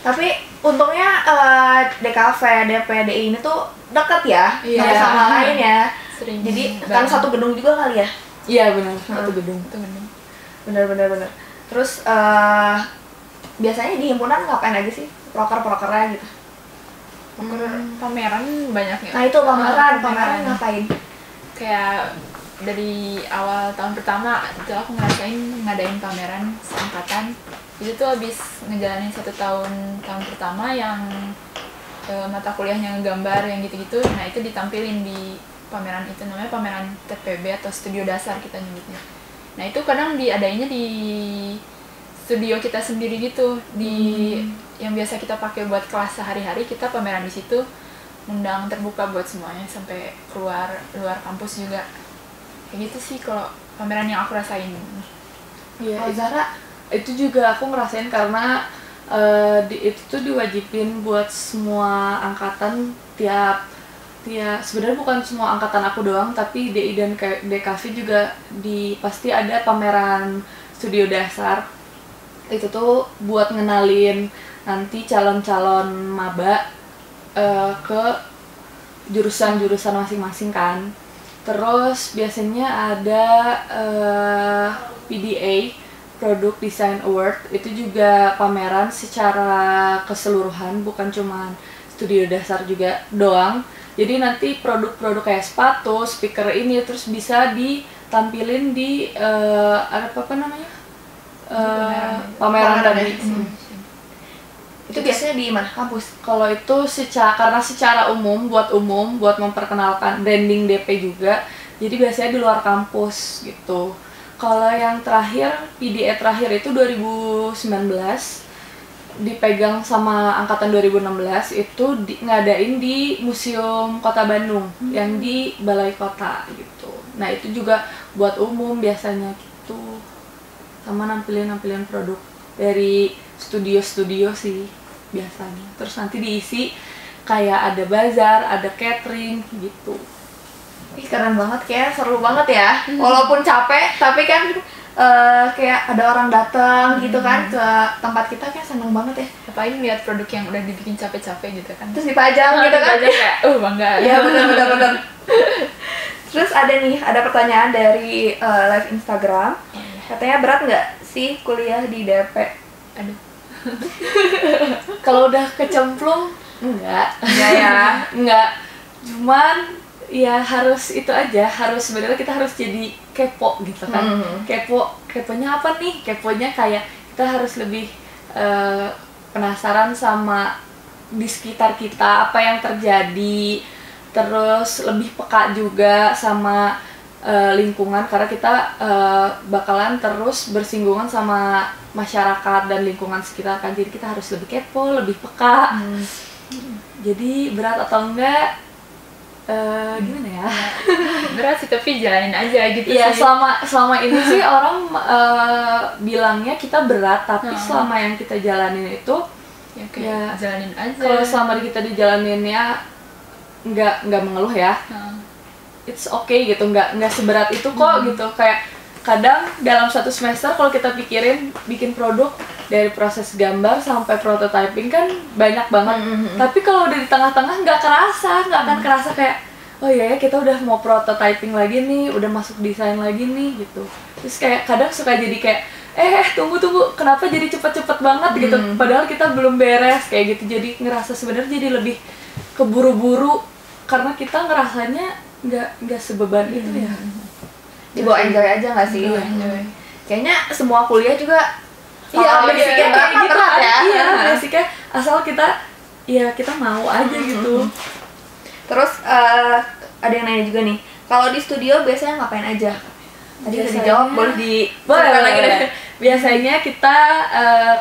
Tapi untungnya DKV, DPDI ini tuh deket ya, Iya. satu sama lain ya. Sering Jadi kan bareng. satu gedung juga kali ya. Iya benar, satu gedung. Itu gedung. Bener. Terus biasanya di himpunan ngapain aja sih proker-prokernya gitu? Pameran banyak ya. Nah itu pameran ngapain? Kayak dari awal tahun pertama itu aku ngerasain ngadain pameran seangkatan. Itu tuh habis ngejalanin 1 tahun pertama yang mata kuliahnya ngegambar yang gitu-gitu. Nah itu ditampilin di pameran itu, namanya pameran TPB atau studio dasar kita nyebutnya. Nah itu kadang diadainnya di studio kita sendiri gitu, di yang biasa kita pakai buat kelas sehari-hari, kita pameran di situ, undang terbuka buat semuanya sampai keluar luar kampus juga. Kayak gitu sih kalau pameran yang aku rasain. Iya. Oh, Zara? Itu juga aku ngerasain karena itu tuh diwajibin buat semua angkatan, tiap sebenarnya bukan semua angkatan aku doang, tapi DI dan DKV juga pasti ada pameran studio dasar. Itu tuh buat ngenalin nanti calon-calon maba ke jurusan-jurusan masing-masing kan. Terus biasanya ada PDA, Product Design Award, itu juga pameran secara keseluruhan, bukan cuma studio dasar juga doang. Jadi nanti produk-produk kayak sepatu, speaker ini terus bisa ditampilin di apa namanya? Pameran tadi. Itu biasanya di mana? Kampus? Kalau itu karena secara umum buat memperkenalkan branding DP juga, jadi biasanya di luar kampus gitu. Kalau yang terakhir, PDE terakhir itu 2019, dipegang sama angkatan 2016, itu ngadain di Museum Kota Bandung yang di Balai Kota gitu. Nah itu juga buat umum biasanya gitu, sama nampilin produk dari studio-studio sih biasanya. Terus nanti diisi kayak ada bazar, ada catering gitu. Ih keren banget, kayak seru banget ya. Walaupun capek, tapi kan kayak ada orang datang gitu kan ke tempat kita, kayak seneng banget ya. Apain lihat produk yang udah dibikin capek-capek gitu kan. Terus dipajang gitu kan. Dipajang kayak bangga. Iya benar. Terus ada pertanyaan dari live Instagram. Katanya berat nggak sih kuliah di DP? Aduh. Kalau udah kecemplung enggak ya. Enggak, cuman ya harus itu aja, sebenarnya kita harus jadi kepo gitu kan. Keponya apa nih? Keponya kayak kita harus lebih penasaran sama di sekitar kita apa yang terjadi, terus lebih peka juga sama lingkungan, karena kita bakalan terus bersinggungan sama masyarakat dan lingkungan sekitar kan, jadi kita harus lebih kepo, lebih peka. Jadi berat atau enggak, gimana ya? Berat sih, tapi jalanin aja gitu. Iya, sih. selama ini sih orang bilangnya kita berat, tapi selama yang kita jalanin itu ya kayak jalanin aja. kalau selama kita dijalaninnya nggak mengeluh ya, it's okay gitu, nggak seberat itu kok gitu. Kayak kadang dalam 1 semester kalau kita pikirin bikin produk dari proses gambar sampai prototyping kan banyak banget. Tapi kalau udah di tengah-tengah nggak akan kerasa kayak oh iya ya kita udah mau prototyping lagi nih, udah masuk desain lagi nih gitu. Terus kayak kadang suka jadi kayak tunggu kenapa jadi cepet-cepet banget gitu, padahal kita belum beres kayak gitu. Jadi ngerasa sebenarnya jadi lebih keburu-buru karena kita ngerasanya nggak sebeban itu ya. Dibawa enjoy aja nggak sih? Enjoy. Kayaknya semua kuliah juga basicnya berat kayak gitu berat kan. ya. Iya, basicnya asal kita mau aja gitu. Terus ada yang nanya juga nih, kalau di studio biasanya ngapain aja? Tadi udah Biasanya- dijawab, boleh Boleh. lagi deh. Biasanya kita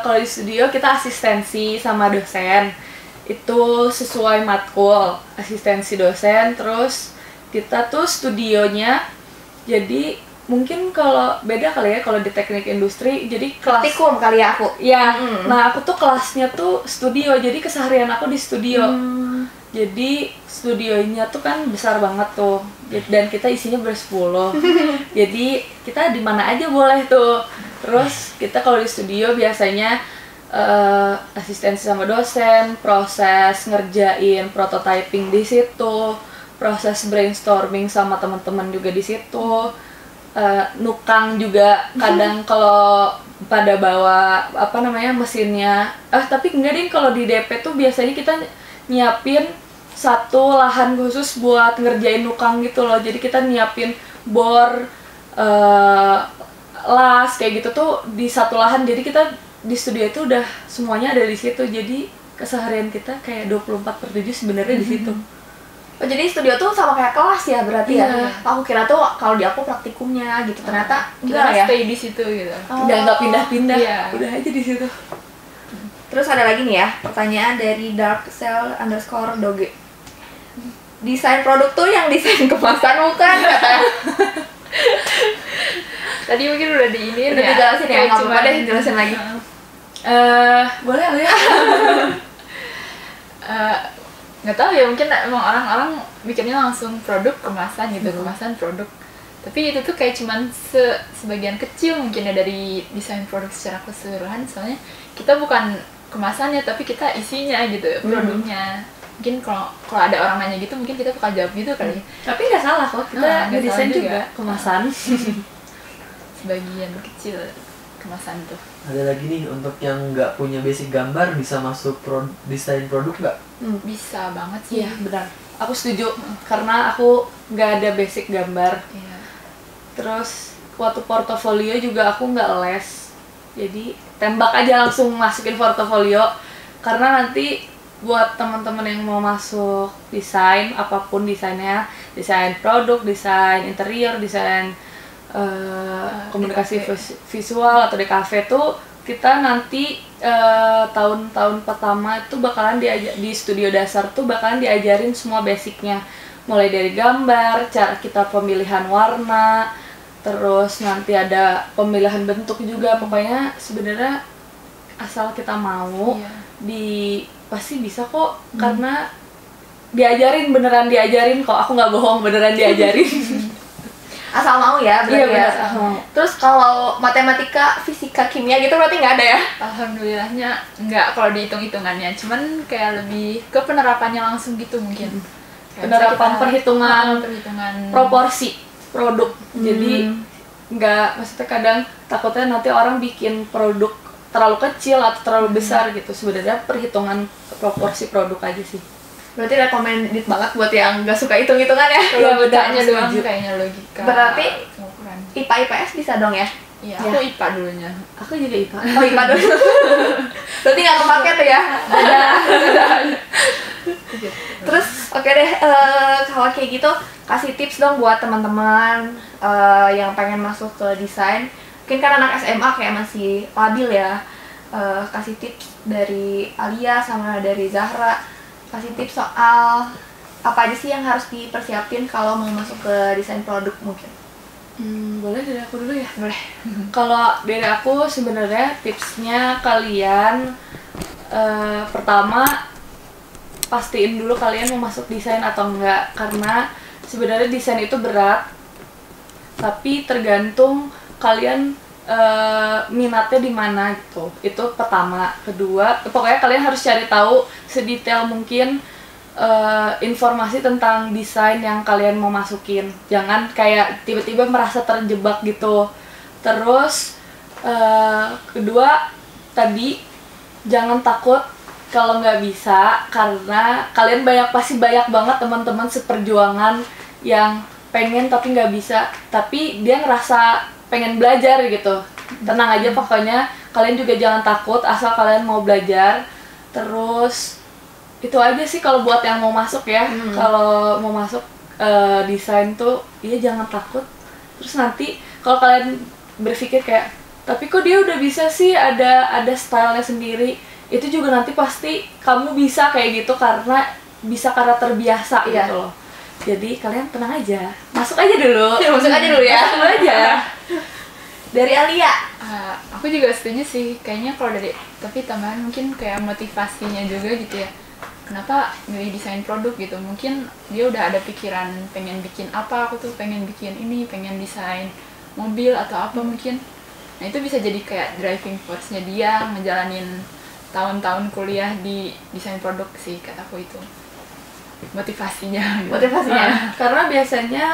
kalau di studio kita asistensi sama dosen. Itu sesuai matkul, asistensi dosen. Terus kita tuh studionya jadi mungkin kalau beda kali ya kalau di teknik industri, jadi kelas Praktikum kali ya aku. ya. Nah, aku tuh kelasnya tuh studio, jadi keseharian aku di studio. Jadi studionya tuh kan besar banget tuh, dan kita isinya bersepuluh. Jadi kita di mana aja boleh tuh. Terus kita kalau di studio biasanya asistensi sama dosen, proses ngerjain prototyping di situ, proses brainstorming sama teman-teman juga di situ. Nukang juga kadang kalau pada bawa apa namanya mesinnya. Tapi enggak deh, kalau di DP tuh biasanya kita nyiapin satu lahan khusus buat ngerjain nukang gitu loh. Jadi kita nyiapin bor, las kayak gitu tuh di satu lahan. Jadi kita di studio itu udah semuanya ada di situ. Jadi keseharian kita kayak 24/7 sebenarnya di situ. Oh, jadi studio tuh sama kayak kelas ya berarti Iya. ya? Aku kira tuh kalau di aku praktikumnya gitu, ternyata Kita enggak ya? stay di situ gitu. Udah nggak pindah-pindah, Iya. udah aja di situ. Terus ada lagi nih ya, pertanyaan dari darkcell_doge. Desain produk tuh yang desain kemasan bukan katanya. Tadi mungkin udah diinin Udah ya. dijelasin ya, Kayak nggak apa-apa cuman, deh, jelasin lagi. Boleh ya? nggak tahu ya, mungkin emang orang-orang mikirnya langsung produk kemasan gitu, kemasan produk. Tapi itu tuh kayak cuman sebagian kecil mungkin ya dari desain produk secara keseluruhan. Soalnya kita bukan kemasannya, tapi kita isinya gitu, produknya. Mungkin kalau ada orang nanya gitu, mungkin kita bakal jawab gitu kali. Tapi nggak salah kok, kita Nggak ngedesain salah juga kemasan. Sebagian kecil kemasan tuh. Ada lagi nih untuk yang nggak punya basic gambar bisa masuk desain produk nggak? Bisa banget sih. Iya benar, aku setuju karena aku nggak ada basic gambar. Iya. Terus waktu portofolio juga aku nggak les, jadi tembak aja langsung masukin portofolio. Karena nanti buat teman-teman yang mau masuk desain, apapun desainnya, desain produk, desain interior, desain komunikasi visual atau DKV tuh kita nanti tahun-tahun pertama itu bakalan di studio dasar tuh bakalan diajarin semua basicnya, mulai dari gambar, cara kita pemilihan warna, terus nanti ada pemilihan bentuk juga. Pokoknya sebenarnya asal kita mau pasti bisa kok, karena beneran diajarin kok, aku nggak bohong, beneran diajarin. Asal mau ya berarti Iya, ya. benar. Terus kalau matematika, fisika, kimia gitu berarti nggak ada ya? Alhamdulillahnya enggak kalau dihitung-hitungannya, cuman kayak lebih ke penerapannya langsung gitu mungkin. Kayak Penerapan misalnya perhitungan proporsi produk. Jadi nggak, maksudnya kadang takutnya nanti orang bikin produk terlalu kecil atau terlalu besar gitu. Sebenarnya perhitungan proporsi produk aja sih. Berarti recommended banget buat yang nggak suka hitung-hitungan ya? Kalau benar, logikanya doang setuju. kayaknya logika. Berarti pengukuran. IPA IPS bisa dong ya? Iya, Ya. aku IPA dulunya. Aku juga IPA. Oh IPA dulu. Berarti nggak kepake tuh ya? Terus oke deh, kalau kayak gitu kasih tips dong buat teman-teman yang pengen masuk ke desain. Mungkin kan anak SMA kayak masih labil ya. Kasih tips dari Alia sama dari Zahra. Kasih tips soal apa aja sih yang harus dipersiapin kalau mau masuk ke desain produk mungkin. Boleh dari aku dulu ya? Boleh. Kalau dari aku sebenarnya tipsnya kalian pertama pastiin dulu kalian mau masuk desain atau enggak, karena sebenarnya desain itu berat, tapi tergantung kalian minatnya di mana gitu. Itu pertama. Kedua, pokoknya kalian harus cari tahu sedetail mungkin informasi tentang desain yang kalian mau masukin. Jangan kayak tiba-tiba merasa terjebak gitu. Terus kedua tadi, jangan takut kalau nggak bisa, karena kalian pasti banyak banget teman-teman seperjuangan yang pengen tapi nggak bisa, tapi dia ngerasa pengen belajar gitu. Tenang aja, pokoknya kalian juga jangan takut asal kalian mau belajar. Terus itu aja sih kalau buat yang mau masuk ya. Kalau mau masuk desain tuh, iya jangan takut. Terus nanti kalau kalian berpikir kayak tapi kok dia udah bisa sih ada stylenya sendiri. Itu juga nanti pasti kamu bisa kayak gitu karena terbiasa Iya. gitu loh. Jadi kalian tenang aja, masuk aja dulu. Masuk aja dulu ya. Masuk dulu aja. Dari Alia. Aku juga setuju sih, kayaknya kalau dari, tapi tambahan mungkin kayak motivasinya juga gitu ya. Kenapa milih desain produk gitu? Mungkin dia udah ada pikiran pengen bikin apa, aku tuh pengen bikin ini, pengen desain mobil atau apa mungkin. Nah itu bisa jadi kayak driving force-nya dia ngejalanin tahun-tahun kuliah di desain produk sih, kataku itu motivasinya gitu. Motivasinya. Karena biasanya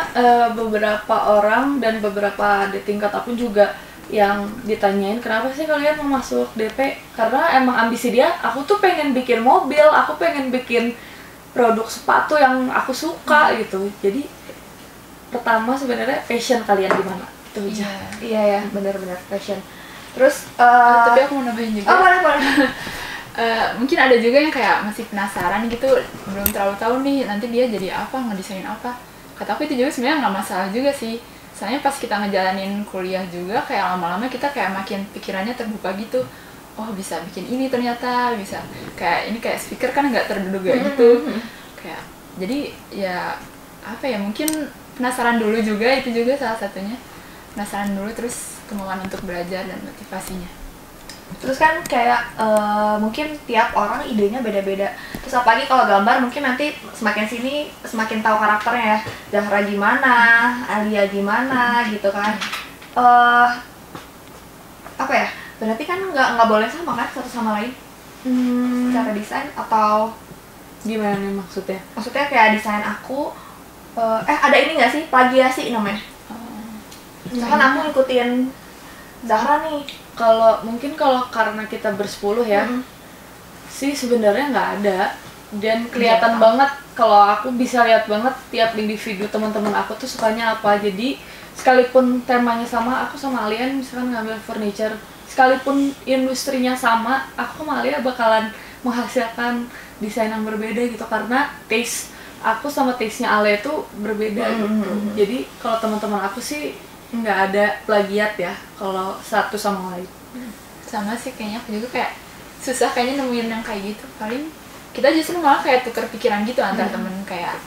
beberapa orang dan beberapa di tingkat aku juga yang ditanyain kenapa sih kalian mau masuk DP, karena emang ambisi dia, aku tuh pengen bikin mobil, aku pengen bikin produk sepatu yang aku suka gitu. Jadi pertama sebenarnya passion kalian di mana itu aja. Iya ya, benar-benar passion. Terus Tapi aku mau nambahin juga. oh, boleh. Mungkin ada juga yang kayak masih penasaran gitu, belum terlalu tahu nih nanti dia jadi apa, ngedesain apa. Kata aku itu juga sebenarnya nggak masalah juga sih. Soalnya pas kita ngejalanin kuliah juga kayak lama-lama kita kayak makin pikirannya terbuka gitu. Oh bisa bikin ini ternyata, bisa kayak ini kayak speaker kan nggak terduga gitu. Kayak jadi ya apa ya, mungkin penasaran dulu juga, itu juga salah satunya. Penasaran dulu terus kemauan untuk belajar dan motivasinya. Terus kan kayak mungkin tiap orang idenya beda-beda. Terus apalagi kalau gambar mungkin nanti semakin sini semakin tahu karakternya ya. Zahra gimana, Alia gimana gitu kan. Apa ya? Berarti kan nggak boleh sama kan satu sama lain cara desain, atau Gimana nih maksudnya? maksudnya kayak desain aku ada ini nggak sih, plagiasi namanya. Misalkan aku ngikutin Zahra nih. Kalau karena kita bersepuluh ya, sih sebenarnya nggak ada, dan kelihatan banget. Kalau aku bisa lihat banget tiap individu teman-teman aku tuh sukanya apa. Jadi sekalipun temanya sama, aku sama Alia misalkan ngambil furniture, sekalipun industrinya sama, aku sama Alia bakalan menghasilkan desain yang berbeda gitu, karena taste aku sama taste-nya Alia itu berbeda gitu. Jadi kalau teman-teman aku sih nggak ada plagiat ya kalau satu sama lain. Sama sih kayaknya, aku juga kayak susah kayaknya nemuin yang kayak gitu. Paling kita justru malah kayak tukar pikiran gitu antar temen, kayak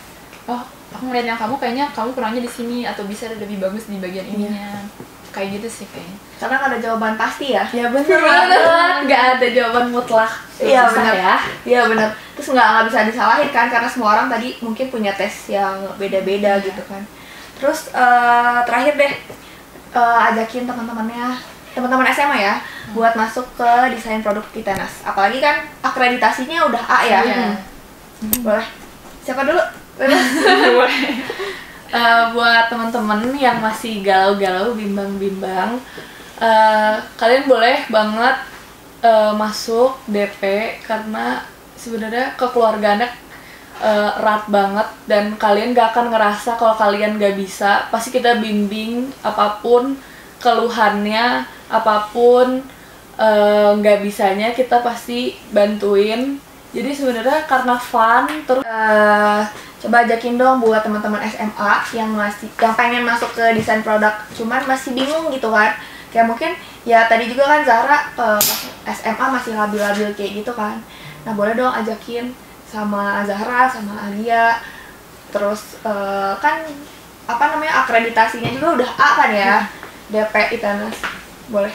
oh aku ngeliat yang kamu kayaknya kamu kurangnya di sini atau bisa lebih bagus di bagian ininya. Kayak gitu sih kayaknya. Karena nggak ada jawaban pasti ya. Ya bener banget, nggak ada jawaban mutlak. Iya Susah benar ya. Iya benar. Terus nggak bisa disalahin kan, karena semua orang tadi mungkin punya tes yang beda-beda gitu kan. Terus terakhir deh, ajakin teman-teman SMA ya buat masuk ke desain produk ITENAS. Apalagi kan akreditasinya udah A ya. Iya. Boleh. Siapa dulu? Buat teman-teman yang masih galau-galau, bimbang-bimbang, kalian boleh banget masuk DP, karena sebenarnya kekeluargaannya erat banget, dan kalian gak akan ngerasa kalau kalian gak bisa. Pasti kita bimbing apapun keluhannya, apapun gak bisanya, kita pasti bantuin. Jadi sebenarnya karena fun. Terus Coba ajakin dong buat teman-teman SMA yang pengen masuk ke desain produk, cuman masih bingung gitu kan. Kayak mungkin ya tadi juga kan Zahra pas SMA masih labil-labil kayak gitu kan. Nah boleh dong ajakin sama Zahra, sama Alia. Terus kan apa namanya, akreditasinya juga udah A kan ya, DP ITENAS. Boleh.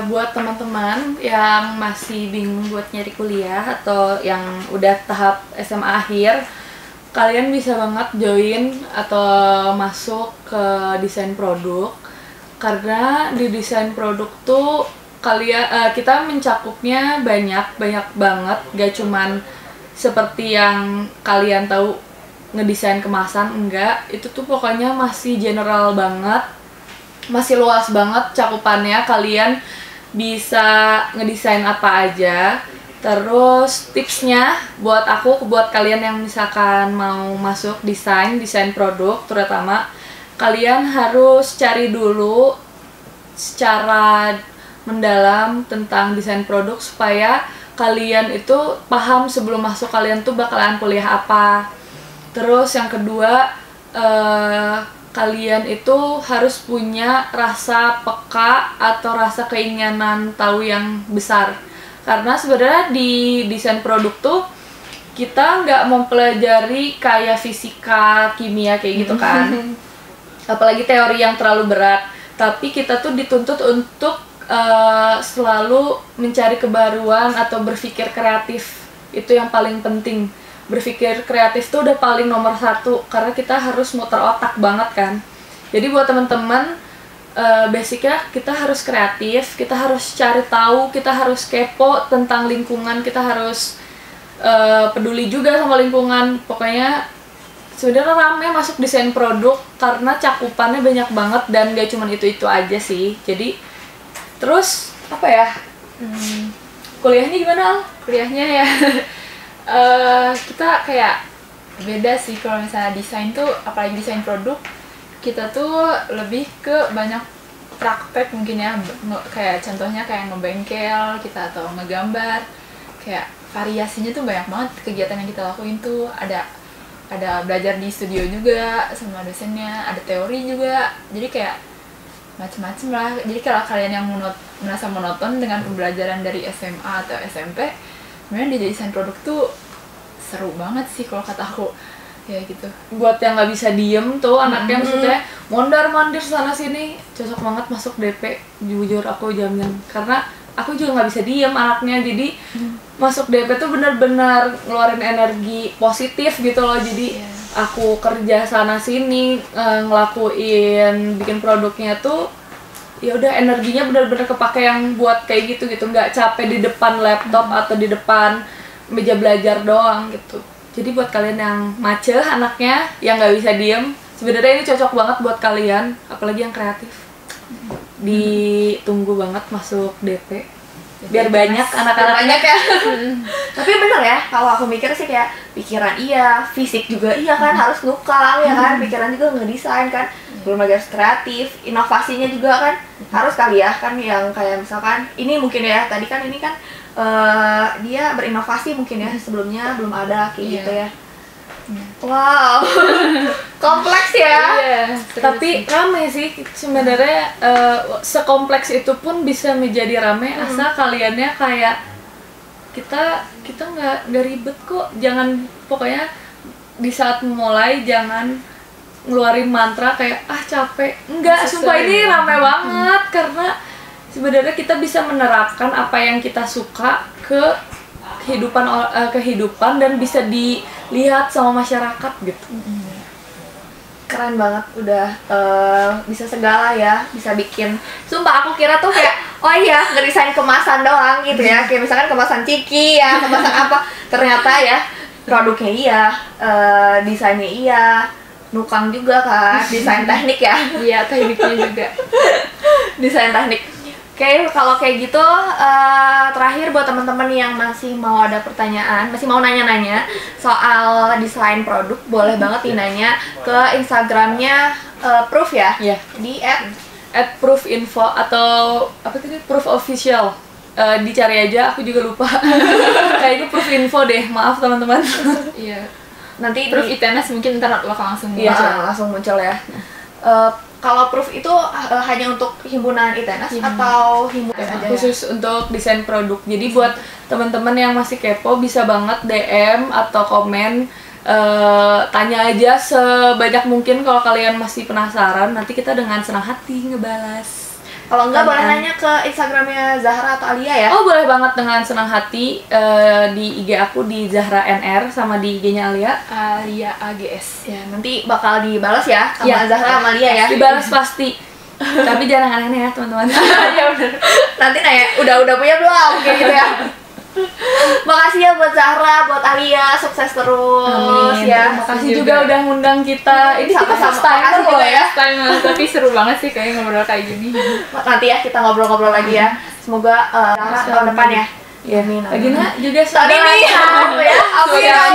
Buat teman-teman yang masih bingung buat nyari kuliah atau yang udah tahap SMA akhir, kalian bisa banget join atau masuk ke desain produk, karena di desain produk tuh kita mencakupnya banyak banget, gak cuman seperti yang kalian tahu ngedesain kemasan, enggak. Itu tuh pokoknya masih general banget, masih luas banget cakupannya. Kalian bisa ngedesain apa aja. Terus tipsnya buat kalian yang misalkan mau masuk desain produk, terutama kalian harus cari dulu secara mendalam tentang desain produk, supaya kalian itu paham sebelum masuk kalian tuh bakalan kuliah apa. Terus yang kedua, kalian itu harus punya rasa peka atau rasa keinginan tahu yang besar. Karena sebenarnya di desain produk tuh kita nggak mempelajari kayak fisika, kimia kayak gitu kan. Apalagi teori yang terlalu berat. Tapi kita tuh dituntut untuk selalu mencari kebaruan atau berpikir kreatif. Itu yang paling penting. Berpikir kreatif tuh udah paling nomor 1 karena kita harus muter otak banget kan. Jadi buat teman-teman, basicnya kita harus kreatif, kita harus cari tahu, kita harus kepo tentang lingkungan, kita harus peduli juga sama lingkungan. Pokoknya sebenarnya rame masuk desain produk karena cakupannya banyak banget dan gak cuma itu aja sih. Jadi terus apa ya? Kuliahnya gimana, Al? Kuliahnya ya kita kayak beda sih. Kalau misalnya desain tuh, apalagi desain produk, kita tuh lebih ke banyak praktek mungkin ya, kayak contohnya kayak ngebengkel kita atau ngegambar, kayak variasinya tuh banyak banget kegiatan yang kita lakuin tuh. Ada belajar di studio juga sama dosennya, ada teori juga, jadi kayak macem-macem lah. Jadi kalau kalian yang merasa monoton dengan pembelajaran dari SMA atau SMP, sebenarnya di desain produk tuh seru banget sih kalau kata aku, ya gitu. Buat yang nggak bisa diem tuh anaknya, maksudnya mondar-mandir sana sini, cocok banget masuk DP. Jujur aku jamin, karena aku juga nggak bisa diem anaknya, jadi masuk DP tuh benar-benar ngeluarin energi positif gitu loh. Jadi aku kerja sana sini, ngelakuin bikin produknya tuh ya udah energinya benar-benar kepake yang buat kayak gitu, nggak capek di depan laptop atau di depan meja belajar doang gitu. Jadi buat kalian yang macet anaknya, yang nggak bisa diem, sebenarnya ini cocok banget buat kalian, apalagi yang kreatif. Ditunggu banget masuk DP biar banyak anak-anaknya ya. Tapi bener ya, kalau aku mikir sih kayak pikiran iya, fisik juga iya kan, harus nukal ya kan, pikiran juga ngedesain kan, belum lagi harus kreatif, inovasinya juga kan harus kali ya kan, yang kayak misalkan ini mungkin ya, tadi kan ini kan dia berinovasi mungkin ya, sebelumnya belum ada kayak gitu ya. Wow, kompleks ya. Tapi rame sih sebenarnya, sekompleks itu pun bisa menjadi rame asal kaliannya kayak kita nggak ribet kok. Jangan, pokoknya di saat memulai jangan ngeluarin mantra kayak capek. Enggak, sumpah ini rame banget karena sebenarnya kita bisa menerapkan apa yang kita suka ke kehidupan dan bisa dilihat sama masyarakat gitu. Keren banget, udah bisa segala ya, bisa bikin. Sumpah aku kira tuh kayak oh iya ngedesain kemasan doang gitu ya, kayak misalkan kemasan ciki ya, kemasan apa, ternyata ya produknya iya, desainnya iya, nukang juga kan, desain teknik ya. Iya, tekniknya juga. Desain teknik. Oke, kalau kayak gitu, terakhir buat teman-teman yang masih mau ada pertanyaan, masih mau nanya-nanya soal desain produk, boleh banget nanya ke Instagramnya Proof ya? Iya. Di @proofinfo atau apa tadi, Proof official. Dicari aja, aku juga lupa. Kayaknya Proof info deh, maaf teman-teman. Iya. nanti Proof ITNS mungkin ntar bakal langsung iya, muncul. langsung muncul ya. Kalau Proof itu hanya untuk himpunan ITNS atau himpunan aja ya? Khusus untuk desain produk. Jadi buat teman-teman yang masih kepo bisa banget DM atau komen, tanya aja sebanyak mungkin kalau kalian masih penasaran. Nanti kita dengan senang hati ngebalas. Kalau enggak boleh nanya ke Instagramnya Zahra atau Alia ya? Oh boleh banget dengan senang hati, di IG aku di Zahra NR sama di IG-nya Alia. Alia AGS. Ya, nanti bakal dibalas ya sama Ya. Zahra sama Alia ya. Dibalas pasti. Tapi jangan aneh-aneh ya teman-teman. Ya udah. Nanti nanya udah punya belum kayak gitu ya. Makasih ya buat Zahra, buat Alia, sukses terus. Amin. Ya. Terima kasih juga udah ngundang kita. Ini kita Sama-sama. first timer Makasih loh juga ya. Time, tapi seru banget sih kayak ngobrol kayak gini. Nanti ya kita ngobrol-ngobrol lagi ya. Semoga Zahra tahun depan ya. Ya, Amin. Gina juga Tahun ini ya. Amin.